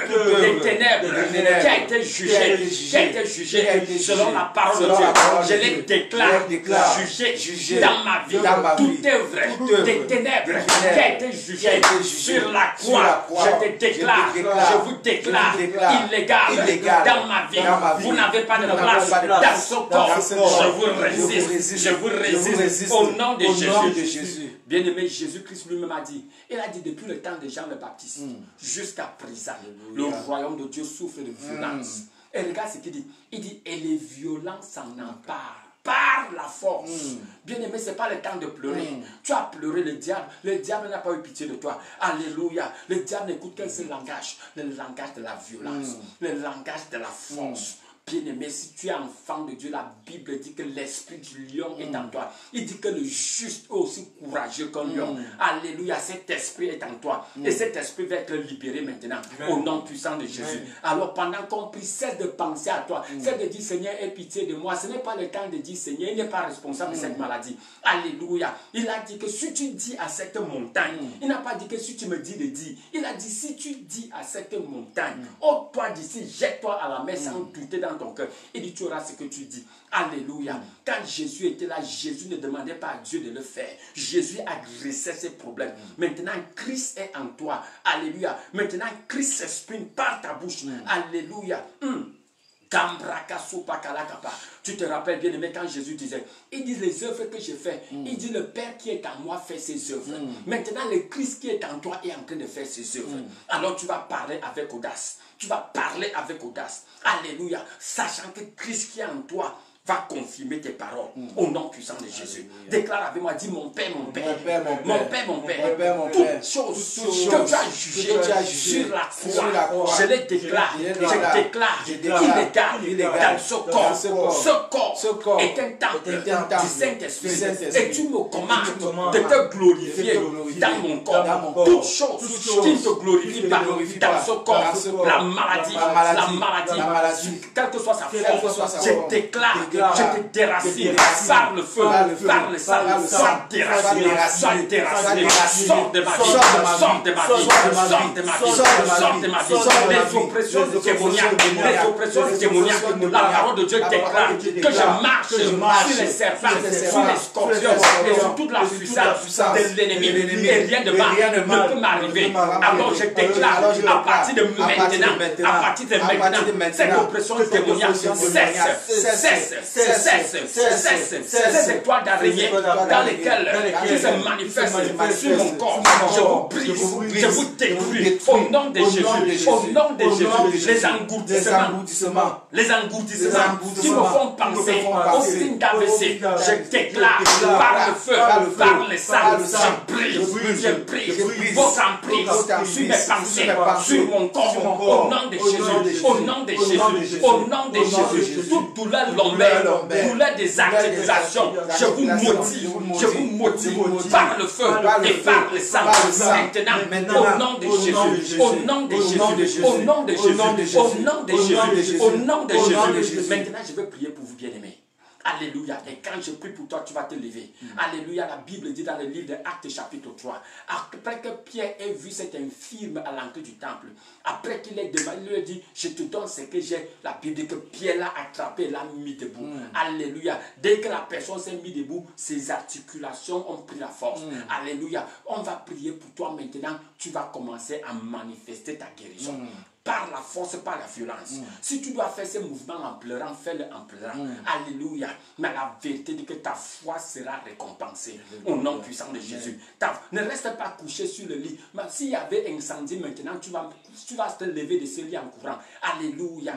des ténèbres qui a été jugée, selon la parole de Dieu, je les déclare jugée dans ma vie. Toute œuvre des ténèbres qui a été jugée sur la croix, je te déclare, je vous déclare illégal dans ma vie. Vous n'avez pas de place dans ce corps. Je vous résiste au nom de Jésus. Bien-aimé, Jésus-Christ lui-même a dit, il a dit depuis le temps de Jean le Baptiste jusqu'à présent, le royaume de Dieu souffre de violence. Et regarde ce qu'il dit. Il dit, et les violences s'en emparent par la force. Bien-aimé, ce n'est pas le temps de pleurer. Tu as pleuré le diable n'a pas eu pitié de toi. Alléluia. Le diable n'écoute qu'un seul langage, le langage de la violence, le langage de la force. Bien-aimé, si tu es enfant de Dieu, la Bible dit que l'esprit du lion est en toi. Il dit que le juste est aussi courageux qu'un lion. Alléluia, cet esprit est en toi. Et cet esprit va être libéré maintenant, au nom puissant de Jésus. Alors pendant qu'on prie, cesse de penser à toi. Cesse de dire, Seigneur, aie pitié de moi. Ce n'est pas le temps de dire, Seigneur, il n'est pas responsable de cette maladie. Alléluia. Il a dit que si tu dis à cette montagne, il n'a pas dit que si tu me dis de dire. Il a dit, si tu dis à cette montagne, ôte-toi d'ici, jette-toi à la mer sans douter dans ton cœur. Il dit, tu auras ce que tu dis. Alléluia. Quand Jésus était là, Jésus ne demandait pas à Dieu de le faire. Jésus adressait ses problèmes. Maintenant, Christ est en toi. Alléluia. Maintenant, Christ s'exprime par ta bouche. Alléluia. Tu te rappelles bien aimé quand Jésus disait, il dit les œuvres que je fais, il dit le Père qui est en moi fait ses œuvres. Maintenant le Christ qui est en toi est en train de faire ses œuvres. Alors tu vas parler avec audace. Tu vas parler avec audace. Alléluia. Sachant que Christ qui est en toi va confirmer tes paroles au nom puissant de Jésus. Déclare avec moi, dis mon Père, mon Père, mon Père, mon Père, toute chose que tu as jugée sur la croix, je les déclare, illégal dans ce corps est un temple du Saint-Esprit et tu me commandes de te glorifier dans mon corps. Toute chose qui ne te glorifie pas dans ce corps, la maladie, quelle que soit sa forme, je déclare, je te déracine par le feu, par le sang, sois déraciné, sors de ma vie, sors de ma vie, sors de ma vie, sors de ma vie. Les oppressions démoniaques, la parole de Dieu déclare que je marche sur les serpents, sur les scorpions et sur toute la puissance de l'ennemi. Et rien de mal ne peut m'arriver. Alors je déclare à partir de maintenant, cette oppression démoniaque cesse. ces étoiles d'araignée dans lesquelles qui se manifestent sur mon corps. Je vous brise, je vous détruis au nom de Jésus. Au nom de Jésus, les engourdissements qui me font penser au signe d'AVC, je déclare par le feu, par le sang, je brise votre emprise sur mes pensées, sur mon corps, au nom de Jésus, au nom de Jésus, au nom de Jésus. Toute douleur lombaire, douleur des articulations, je vous maudis par le feu et par le sang. Maintenant, au nom de Jésus, au nom de Jésus, au nom de Jésus, au nom de Jésus, au nom de Jésus. Maintenant, je vais prier pour vous, bien-aimés. Alléluia. Et quand je prie pour toi, tu vas te lever. Alléluia. La Bible dit dans le livre de Actes chapitre 3. Après que Pierre ait vu cet infirme à l'entrée du temple, après qu'il ait demandé, il lui a dit, je te donne ce que j'ai. La Bible dit que Pierre l'a attrapé, l'a mis debout. Alléluia. Dès que la personne s'est mise debout, ses articulations ont pris la force. Alléluia. On va prier pour toi maintenant. Tu vas commencer à manifester ta guérison. Par la force, par la violence. Si tu dois faire ces mouvements en pleurant, fais-le en pleurant. Alléluia. Mais la vérité dit que ta foi sera récompensée. Au nom puissant de Jésus. Ne reste pas couché sur le lit. Mais s'il y avait incendie maintenant, tu vas te lever de ce lit en courant. Alléluia.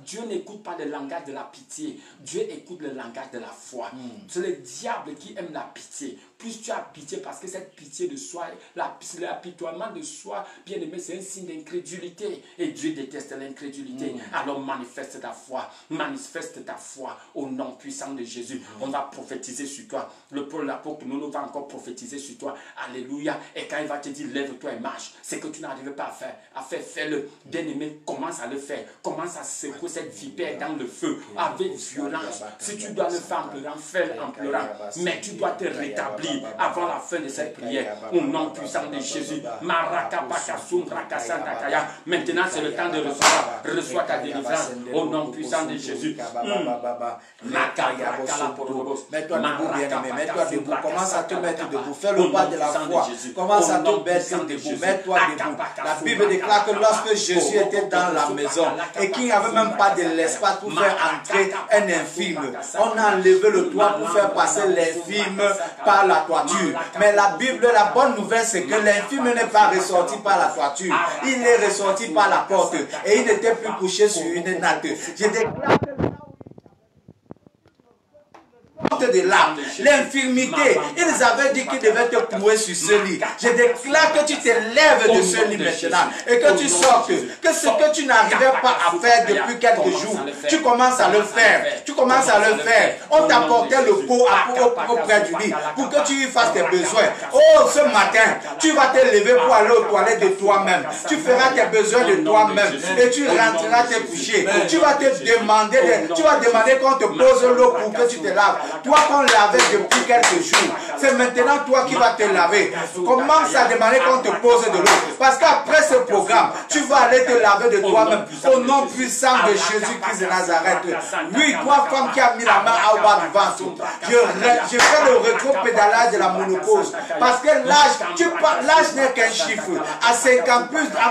Dieu n'écoute pas le langage de la pitié. Dieu écoute le langage de la foi. C'est le diable qui aime la pitié. Plus tu as pitié, parce que cette pitié de soi, l'apitoiement de soi, bien aimé, c'est un signe d'incrédulité. Et Dieu déteste l'incrédulité. Alors manifeste ta foi. Manifeste ta foi au nom puissant de Jésus. On va prophétiser sur toi. L'apôtre Nono va encore prophétiser sur toi. Alléluia. Et quand il va te dire, lève-toi et marche. C'est que tu n'arrives pas à faire. Fais-le. Bien aimé, commence à le faire. Commence à secouer cette vipère dans le feu avec violence. Si tu dois le faire en pleurant, fais-le en pleurant. Mais tu dois te rétablir avant la fin de cette prière. Au nom puissant de Jésus. Maintenant, c'est le temps de recevoir. Reçois ta délivrance. Au nom puissant de Jésus. Mets-toi debout, bien-aimé. Mets-toi debout. Commence à te mettre debout. Fais le pas de la foi. Commence à te mettre debout. Mets-toi debout. La Bible déclare que lorsque Jésus était dans la maison et qu'il n'y avait même pas de l'espace pour faire entrer un infirme, on a enlevé le toit pour faire passer l'infirme par la toiture. Mais la Bible, la bonne nouvelle, c'est que l'infirme n'est pas ressorti par la toiture. Il est ressorti par la porte et il n'était plus couché sur une natte. Je déclare de là, l'infirmité, ils avaient dit qu'ils devaient te clouer sur ce lit. Je déclare que tu te lèves de ce lit maintenant et que tu sortes, que ce que tu n'arrivais pas à faire depuis quelques jours, tu commences à le faire. Tu commences à le faire. On t'apportait le pot auprès du lit pour que tu y fasses tes besoins. Oh, ce matin, tu vas te lever pour aller aux toilettes de toi-même. Tu feras tes besoins de toi-même et tu rentreras te coucher. Tu vas te demander, qu'on te pose l'eau pour que tu te laves. Toi qu'on lavait depuis quelques jours, c'est maintenant toi qui vas te laver. Commence à demander qu'on te pose de l'eau. Parce qu'après ce programme, tu vas aller te laver de toi-même. Au nom puissant de Jésus-Christ de Nazareth. Oui, toi femme qui a mis la main au bas du ventre, je fais le rétro-pédalage de la monopause. Parce que l'âge n'est qu'un chiffre. À 50 en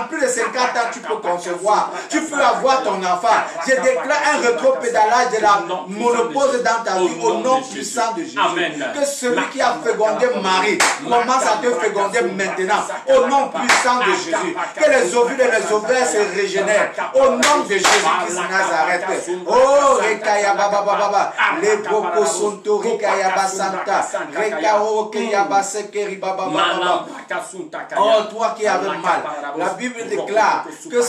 plus de 50 ans, tu peux concevoir. Tu peux avoir ton enfant. Je déclare un rétro-pédalage de la monopause dans ta vie au nom puissant de Jésus. Amen. Que celui qui a fécondé Marie commence à te féconder maintenant au nom puissant de Jésus. Que les ovules et les ovaires se régénèrent au nom de Jésus-Christ de Nazareth. Oh, Rekaya Baba Baba, les Boko Sonto, Rekaya Basanta, Rekao Keyaba Sekeri Baba Baba. Oh, toi qui avais mal, la Bible déclare que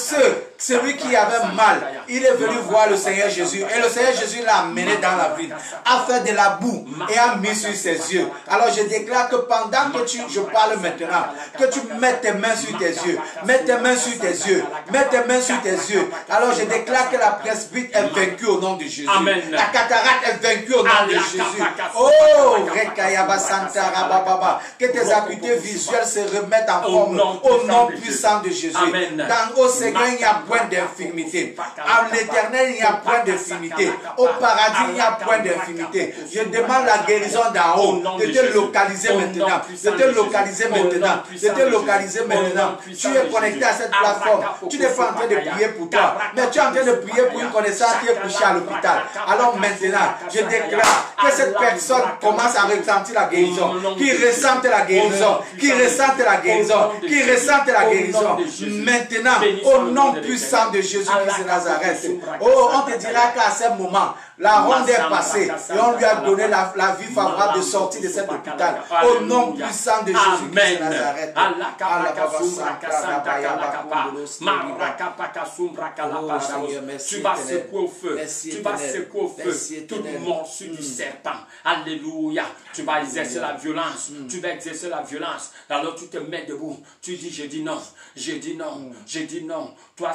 celui qui avait mal, il est venu voir le Seigneur Jésus et le Seigneur Jésus l'a amené dans la ville, a fait de la boue et a mis sur ses yeux. Alors je déclare que pendant que je parle maintenant, que tu mets tes mains sur tes yeux, mets tes mains sur tes yeux, mets tes mains sur tes yeux. Alors je déclare que la presbyte est vaincue au nom de Jésus. Amen. La cataracte est vaincue au nom de Jésus. Oh, Rekayaba Santa Rababa, que tes acuités visuelles se remettent en forme au nom puissant de Jésus. Amen. Dans au Seigneur, il n'y a point d'infirmité. À l'éternel, il n'y a point d'infirmité. Au paradis, il n'y a point d'infirmité. Je demande la guérison d'en haut de te localiser maintenant. De te localiser maintenant. De te localiser maintenant. Tu es connecté à cette plateforme. Tu n'es pas en train de prier pour toi, mais tu es en train de prier pour une connaissance qui est couchée à l'hôpital. Alors maintenant, je déclare que cette personne commence à ressentir la guérison. Qui ressente la guérison. Qui ressente la guérison. Qui ressente la guérison. Maintenant, au nom puissant de Jésus-Christ de Nazareth. Oh, on te dira qu'à ce moment, la ronde est passée et on lui a donné la vie favorable de sortir de cet hôpital. Au nom puissant de Jésus-Christ de Nazareth. Tu vas secouer au feu. Tu vas secouer au feu toute morsure du serpent. Alléluia. Tu vas exercer la violence. Tu vas exercer la violence. Alors tu te mets debout. Tu dis, je dis non. Je dis non. Je dis non. Toi,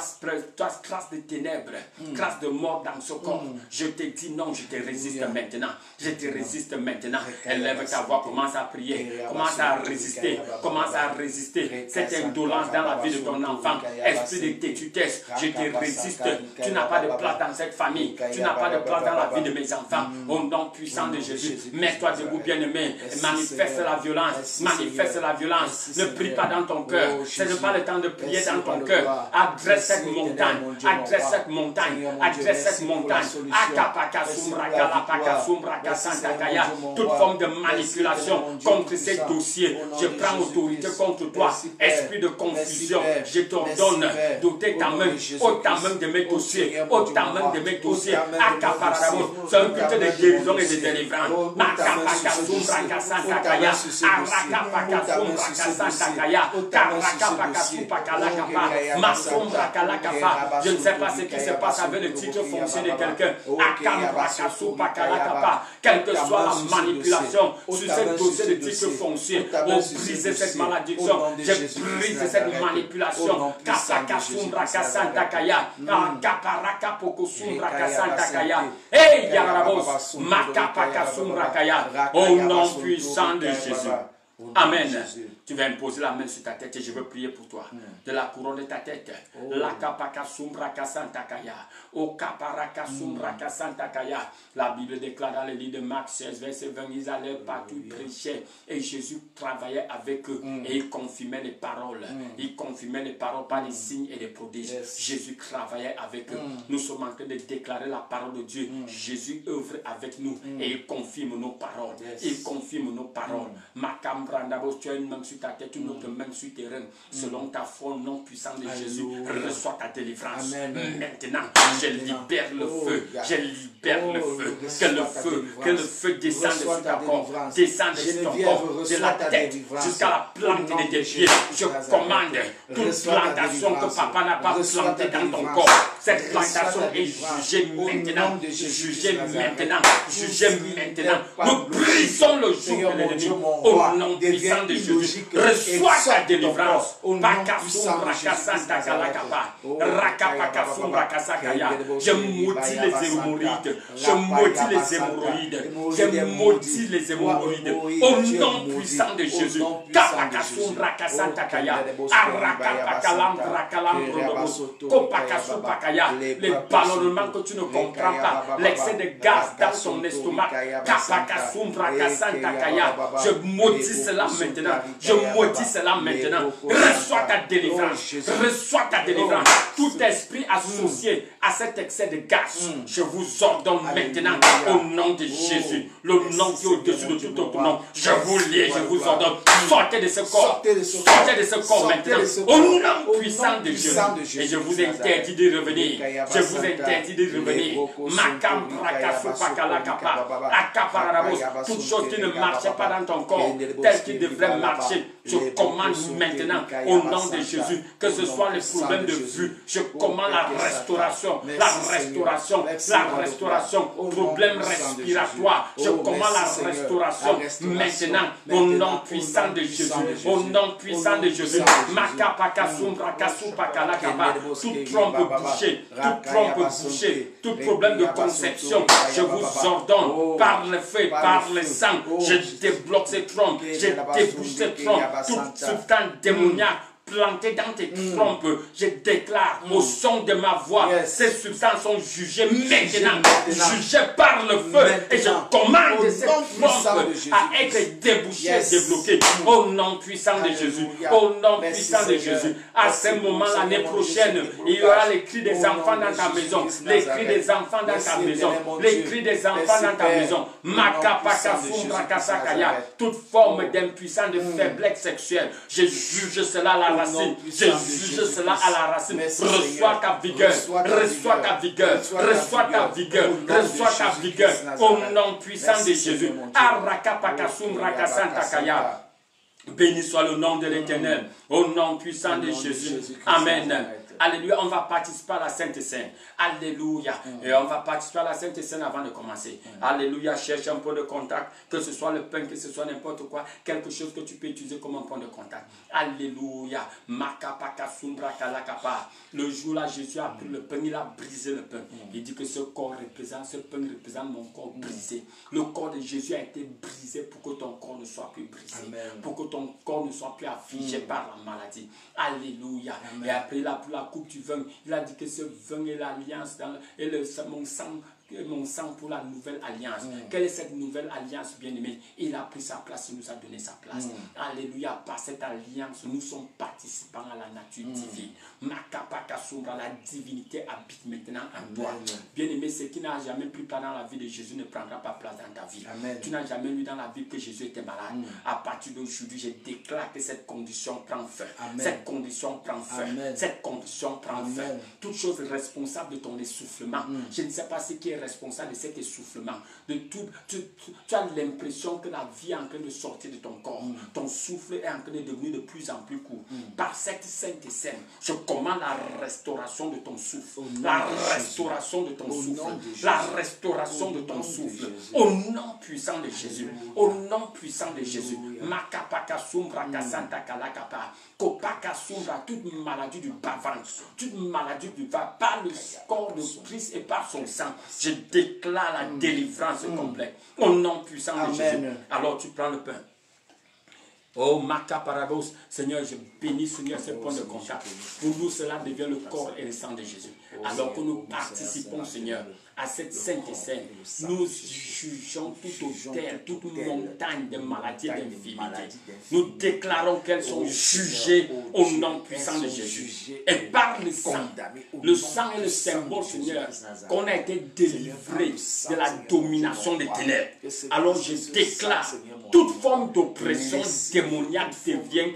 grâce de ténèbres, grâce de mort dans ce corps. Je te dis non, je te résiste maintenant. Je te résiste maintenant. Élève ta voix, commence à prier. Commence à résister. Commence à résister. Cette indolence dans la vie de ton enfant. Esprit de tétutesse, je te résiste. Tu n'as pas de place dans cette famille. Tu n'as pas de place dans la vie de mes enfants. Au nom puissant de Jésus, mets-toi debout, bien-aimé. Manifeste la violence. Manifeste la violence. Ne prie pas dans ton cœur. Ce n'est pas le temps de prier dans ton cœur. Adresse cette montagne. Adresse cette montagne. Adresse cette montagne. Toute forme de manipulation contre ces dossiers. Je prends autorité contre toi. Esprit de confusion. Je t'ordonne d'ôter ta main. Ôte ta main de mes dossiers. Ôte ta main de mes dossiers. C'est un culte de guérison et de délivrance. Je ne sais pas ce qui se passe avec le titre foncier de quelqu'un. Quelle que soit la manipulation sur ce dossier de titre foncier, on brise cette malédiction. Je brise cette manipulation. Au nom puissant de Jésus. Amen. Tu vas imposer la main sur ta tête et je veux prier pour toi. De la couronne de ta tête. La Bible déclare dans le livre de Marc 16, verset 20, ils allaient partout, ils prêchaient. Et Jésus travaillait avec eux. Et il confirmait les paroles. Il confirmait les paroles par les signes et les prodiges. Jésus travaillait avec eux. Nous sommes en train de déclarer la parole de Dieu. Jésus œuvre avec nous. Et il confirme nos paroles. Il confirme nos paroles. Tu as une main sur ta tête, une autre main sur tes reins. Selon ta foi, au nom puissant de Jésus, reçois ta délivrance. Maintenant, je libère le feu. Je libère le feu. Que le feu descende sur ta corps. Descende sur ton corps. De la tête jusqu'à la plante de tes pieds. Je commande toute plantation que papa n'a pas plantée dans ton corps. Cette plantation est jugée maintenant. Jugée maintenant. Jugée maintenant. Nous brisons le joug de l'ennemi. Au nom puissant de Jésus. Reçois ta délivrance. Je maudis les hémorroïdes. Je maudis les hémorroïdes. Je maudis les hémorroïdes. Au nom puissant de Jésus. Les ballonnements que tu ne comprends pas. L'excès de gaz dans ton estomac. Je maudis cela maintenant. Je maudis cela maintenant. Reçois ta délivrance. Reçois ta délivrance. Tout esprit associé à cet excès de gaz, je vous ordonne maintenant au nom de Jésus, le nom qui est au-dessus de tout autre nom. Je vous lie, je vous ordonne. Sortez de ce corps. Sortez de ce corps maintenant. Au nom puissant de Jésus. Et je vous interdis de revenir. Je vous interdis de revenir. Toute chose qui ne marchait pas dans ton corps, tel qu'il devrait marcher, je commande maintenant au nom de Jésus, que ce soit les problèmes de vue, je commande la restauration, problème respiratoire, je commande la restauration maintenant au nom puissant de Jésus, au nom puissant de Jésus. Toute trompe bouchée, tout problème de conception, je vous ordonne par le feu, par le sang, je débloque ces trompes, je débouche ces trompes, toute substance démoniaque planté dans tes trompes, je déclare au son de ma voix, ces substances sont jugées maintenant, jugées par le feu, et je commande cette trompe à être débouchée, débloquée, au nom puissant de Jésus, au nom puissant de Jésus. À ce moment, l'année prochaine, il y aura les cris des enfants dans ta maison, les cris des enfants dans ta maison, les cris des enfants dans ta maison. Toute forme d'impuissance, de faiblesse sexuelle, je juge cela à la racine. Je juge cela à la racine. Reçois ta vigueur, reçois ta vigueur, reçois ta vigueur, reçois ta vigueur. Au nom puissant de Jésus. Béni soit le nom de l'Éternel. Au nom puissant de Jésus. Amen. Alléluia, on va participer à la Sainte Seine. Alléluia. Et on va participer à la Sainte Seine avant de commencer. Alléluia, cherche un point de contact, que ce soit le pain, que ce soit n'importe quoi, quelque chose que tu peux utiliser comme un point de contact. Alléluia. Le jour-là, Jésus a pris le pain, il a brisé le pain. Il dit que ce pain représente mon corps brisé. Le corps de Jésus a été brisé pour que ton corps ne soit plus brisé. Amen. Pour que ton corps ne soit plus affligé par la maladie. Alléluia. Amen. Et après, il a pris la coupe du vin. Il a dit que ce vin est l'alliance et mon sang pour la nouvelle alliance. Quelle est cette nouvelle alliance, bien-aimé? Il a pris sa place, il nous a donné sa place. Alléluia. Par cette alliance, nous sommes participants à la nature divine. La divinité habite maintenant en toi. Bien-aimé, ce qui n'a jamais pris place dans la vie de Jésus ne prendra pas place dans ta vie. Amen. Tu n'as jamais lu dans la Bible que Jésus était malade. À partir d'aujourd'hui, je déclare que cette condition prend fin. Amen. Cette condition prend fin. Amen. Cette condition prend fin. Toute chose responsable de ton essoufflement. Je ne sais pas ce qui est responsable de cet essoufflement. De tout, tu as l'impression que la vie est en train de sortir de ton corps. Ton souffle est en train de devenir de plus en plus court. Par cette sainte scène, je commande la restauration de ton souffle. La restauration de ton souffle. La restauration de ton souffle. Au nom puissant de Jésus. Au nom puissant de Jésus. Toute maladie du bas-ventre, toute maladie du bas, par le corps de Christ et par son sang, je déclare la délivrance complète. Au nom puissant de Jésus. Alors tu prends le pain. Oh, Macaparabos, Seigneur, je bénis, Seigneur, ce point de contact. Pour nous, cela devient le corps et le sang de Jésus. Alors que nous participons, Seigneur, à cette sainte scène, nous jugeons toute hauteur, toute montagne de maladies et d'infirmités. Nous déclarons qu'elles sont jugées au nom puissant de Jésus. Et par le sang est le symbole, Seigneur, qu'on a été délivré de la domination des ténèbres. Alors je déclare toute forme d'oppression démoniaque devient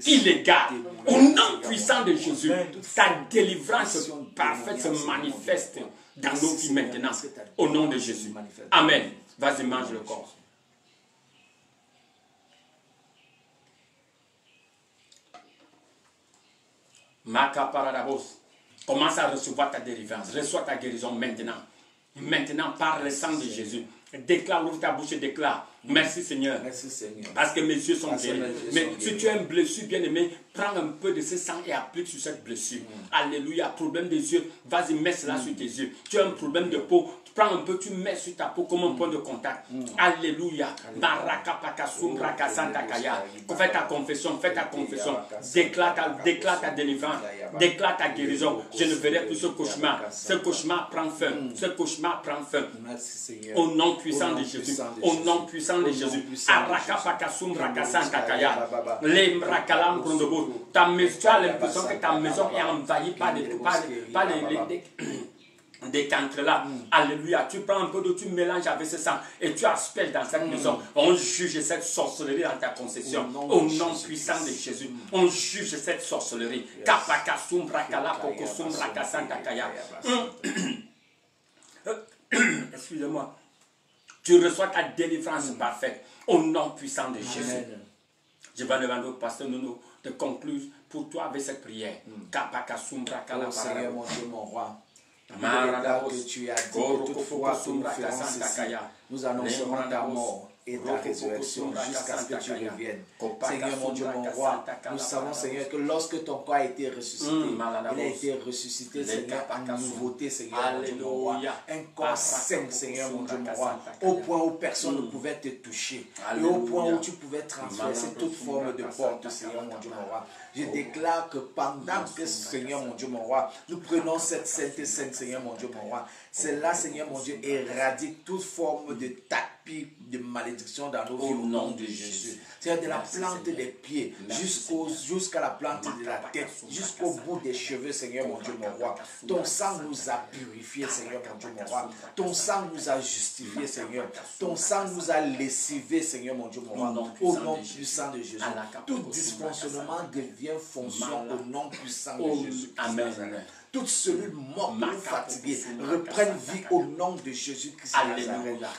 illégale. Au nom puissant de Jésus, ta délivrance parfaite se manifeste dans nos vies maintenant. Au nom de Jésus. Amen. Vas-y, mange le corps. Macaparadabos. Commence à recevoir ta délivrance. Reçois ta guérison maintenant. Maintenant, par le sang de Jésus. Déclare, ouvre ta bouche et déclare. Merci Seigneur. Merci Seigneur. Parce que mes yeux sont guéris. Mais si tu as une blessure, bien aimé, prends un peu de ce sang et applique sur cette blessure. Alléluia. Problème des yeux, vas-y, mets cela sur tes yeux. Tu as un problème de peau, prends un peu, tu mets sur ta peau comme un point de contact. Alléluia. Fais ta confession, fais ta confession. Déclare ta délivrance. Déclare ta guérison. Je ne verrai plus ce cauchemar. Ce cauchemar prend fin. Ce cauchemar prend fin. Au nom puissant de Jésus. Au nom puissant de Jésus. Tu as l'impression que ta maison est envahie par des cancres là. Alléluia. Tu prends un peu d'eau, tu mélanges avec ce sang et tu asperges dans cette maison. On juge cette sorcellerie dans ta concession. Au nom puissant de Jésus. On juge cette sorcellerie. Excusez-moi. Tu reçois ta délivrance parfaite. Au nom puissant de Jésus. Je vais demander au pasteur Nono de conclure pour toi avec cette prière. Oh Seigneur, mon Dieu, mon roi. Que tu as dit que toutefois que nous ferons ceci, nous annoncerons ta mort et ta résurrection jusqu'à ce que tu reviennes. Seigneur mon Dieu, mon roi, nous savons, Seigneur, que lorsque ton corps a été ressuscité, il a été ressuscité, Seigneur, en nouveauté, Seigneur mon Dieu, mon roi. Un corps saint, Seigneur mon Dieu, mon roi, au point où personne ne pouvait te toucher, et au point où tu pouvais transverser toute forme de porte, Seigneur mon Dieu, mon roi. Je déclare que pendant que, Seigneur mon Dieu, mon roi, nous prenons cette sainte, Seigneur mon Dieu, mon roi, c'est là, Seigneur mon Dieu, éradique toute forme de tapis de malédiction dans nos vies au nom de Jésus. C'est-à-dire de la plante des pieds jusqu'à la plante de la tête, jusqu'au bout des cheveux, Seigneur mon Dieu, mon roi. Ton sang nous a purifiés, Seigneur mon Dieu, mon roi. Ton sang nous a justifiés, Seigneur. Ton sang nous a lessivés, Seigneur mon Dieu, mon roi. Au nom puissant de Jésus. Tout dysfonctionnement devient fonction au nom puissant de Jésus. Amen. Toute cellule morte ou fatiguée reprenne vie au nom de Jésus-Christ.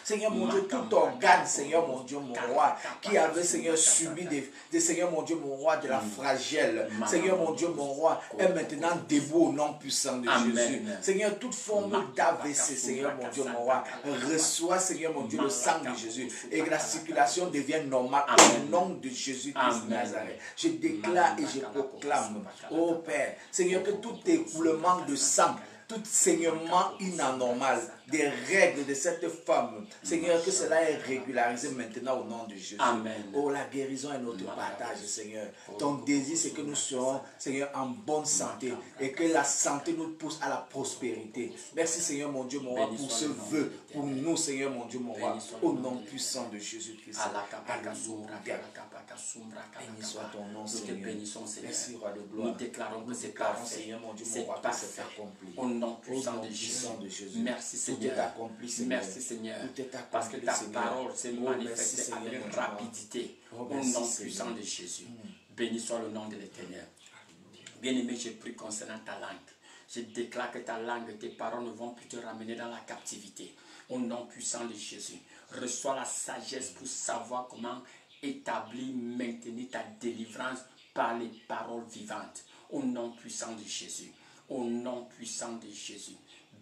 Seigneur mon Dieu, tout organe, Seigneur mon Dieu, mon roi, qui avait, Seigneur, subi des Seigneur mon Dieu, mon roi, de la flagelle, Seigneur mon Dieu, mon roi, est maintenant debout au nom puissant de Jésus. Seigneur, toute forme d'AVC, Seigneur mon Dieu, mon roi, reçoit, Seigneur mon Dieu, le sang de Jésus et que la circulation devienne normale au nom de Jésus-Christ de Nazareth. Je déclare et je proclame, ô Père, Seigneur, que tout écoulement de sang, tout saignement inanormal des règles de cette femme, Seigneur, que cela est régularisé maintenant au nom de Jésus. Amen. Oh, la guérison est notre partage, Seigneur. Ton désir, c'est que nous serons, Seigneur, en bonne santé et que la santé nous pousse à la prospérité. Merci, Seigneur, mon Dieu, mon roi, pour ce vœu, pour nous, Seigneur, mon Dieu, mon roi, au nom puissant de Jésus-Christ. Béni soit ton nom, Seigneur. Merci, roi de gloire. Nous déclarons que c'est parfait, Seigneur, mon Dieu, mon c'est roi, que c'est accompli. Au nom puissant de Jésus. Merci, Seigneur. Tout est accompli, Seigneur. Merci, Seigneur. Tout est accompli, parce que ta Seigneur. parole s'est manifestée Seigneur, avec mon rapidité. Dieu. Au Merci, nom Seigneur. puissant de Jésus. Béni soit le nom de l'Éternel. Bien-aimé, j'ai pris concernant ta langue. Je déclare que ta langue, tes paroles ne vont plus te ramener dans la captivité. Au nom puissant de Jésus. Reçois la sagesse pour savoir comment établir, maintenir ta délivrance par les paroles vivantes. Au nom puissant de Jésus. Au nom puissant de Jésus.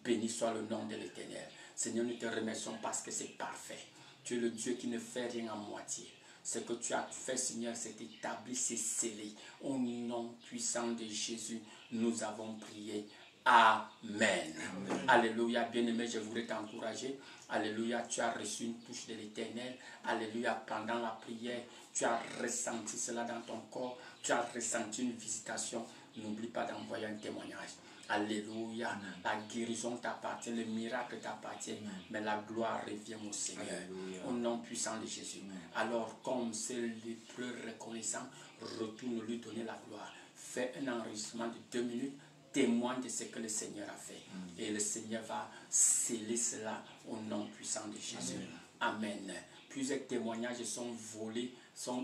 Béni soit le nom de l'Éternel. Seigneur, nous te remercions parce que c'est parfait. Tu es le Dieu qui ne fait rien en moitié. Ce que tu as fait, Seigneur, c'est établi, c'est scellé. Au nom puissant de Jésus, nous avons prié. Amen. Alléluia. Bien-aimé, je voudrais t'encourager. Alléluia. Tu as reçu une touche de l'Éternel. Alléluia. Pendant la prière, tu as ressenti cela dans ton corps. Tu as ressenti une visitation. N'oublie pas d'envoyer un témoignage. Alléluia. La guérison t'appartient, le miracle t'appartient, mais la gloire revient au Seigneur. Alléluia. Au nom puissant de Jésus. Alors, comme c'est lépreux reconnaissant, retourne lui donner la gloire. Fais un enregistrement de 2 minutes, témoigne de ce que le Seigneur a fait. Et le Seigneur va sceller cela au nom puissant de Jésus. Amen. Plusieurs témoignages sont volés,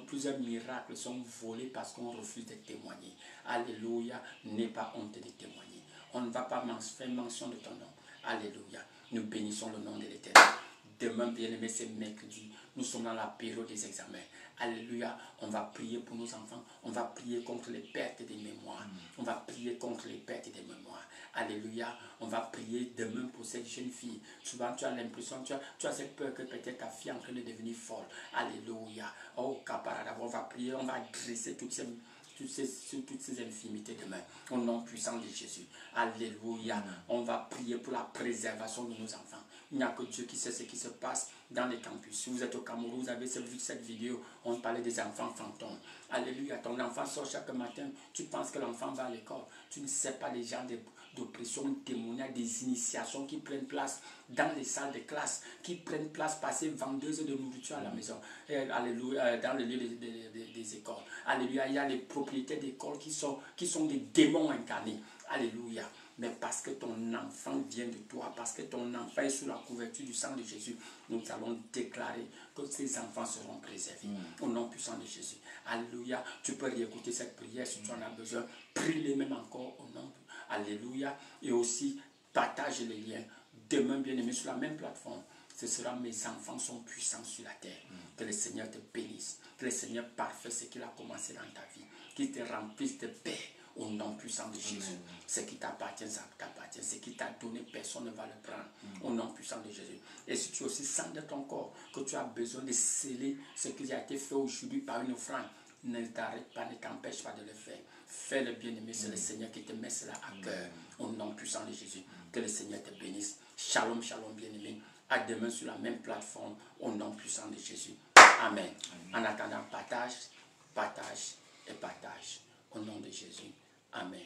plusieurs miracles sont volés parce qu'on refuse de témoigner. Alléluia. N'aie pas honte de témoigner. On ne va pas faire mention de ton nom. Alléluia. Nous bénissons le nom de l'Éternel. Demain, bien-aimé, c'est mercredi. Nous sommes dans la période des examens. Alléluia. On va prier pour nos enfants. On va prier contre les pertes des mémoires. On va prier contre les pertes des mémoires. Alléluia. On va prier demain pour cette jeune fille. Souvent, tu as l'impression, tu as cette peur que peut-être ta fille est en train de devenir folle. Alléluia. Oh, caparada. On va prier, on va dresser toutes ces infimités demain. Au nom puissant de Jésus. Alléluia. On va prier pour la préservation de nos enfants. Il n'y a que Dieu qui sait ce qui se passe dans les campus. Si vous êtes au Cameroun, vous avez vu cette vidéo, on parlait des enfants fantômes. Alléluia. Ton enfant sort chaque matin, tu penses que l'enfant va à l'école. Tu ne sais pas les gens d'oppression, témoignages, des initiations qui prennent place dans les salles de classe, qui prennent place, passer vendeuses de nourriture à la maison. Alléluia. Dans le lieu des écoles. Alléluia. Il y a les propriétaires d'écoles qui sont des démons incarnés. Alléluia. Mais parce que ton enfant vient de toi, parce que ton enfant est sous la couverture du sang de Jésus, nous allons déclarer que ces enfants seront préservés. Au nom puissant de Jésus. Alléluia. Tu peux réécouter cette prière si tu en as besoin. Prie-les même encore au nom. Alléluia. Et aussi, partage les liens. Demain, bien-aimé, sur la même plateforme. Ce sera mes enfants sont puissants sur la terre. Que le Seigneur te bénisse. Que le Seigneur parfait ce qu'il a commencé dans ta vie. Qu'il te remplisse de paix. Au nom puissant de Jésus. Ce qui t'appartient, ça t'appartient. Ce qui t'a donné, personne ne va le prendre. Au nom puissant de Jésus. Et si tu aussi sens de ton corps que tu as besoin de sceller ce qui a été fait aujourd'hui par une offrande, ne t'arrête pas, ne t'empêche pas de le faire. Fais le bien-aimé, c'est le Seigneur qui te met cela à cœur. Au nom puissant de Jésus. Que le Seigneur te bénisse. Shalom, shalom, bien-aimé. À demain sur la même plateforme. Au nom puissant de Jésus. Amen. En attendant, partage, partage et partage. Au nom de Jésus. Amen.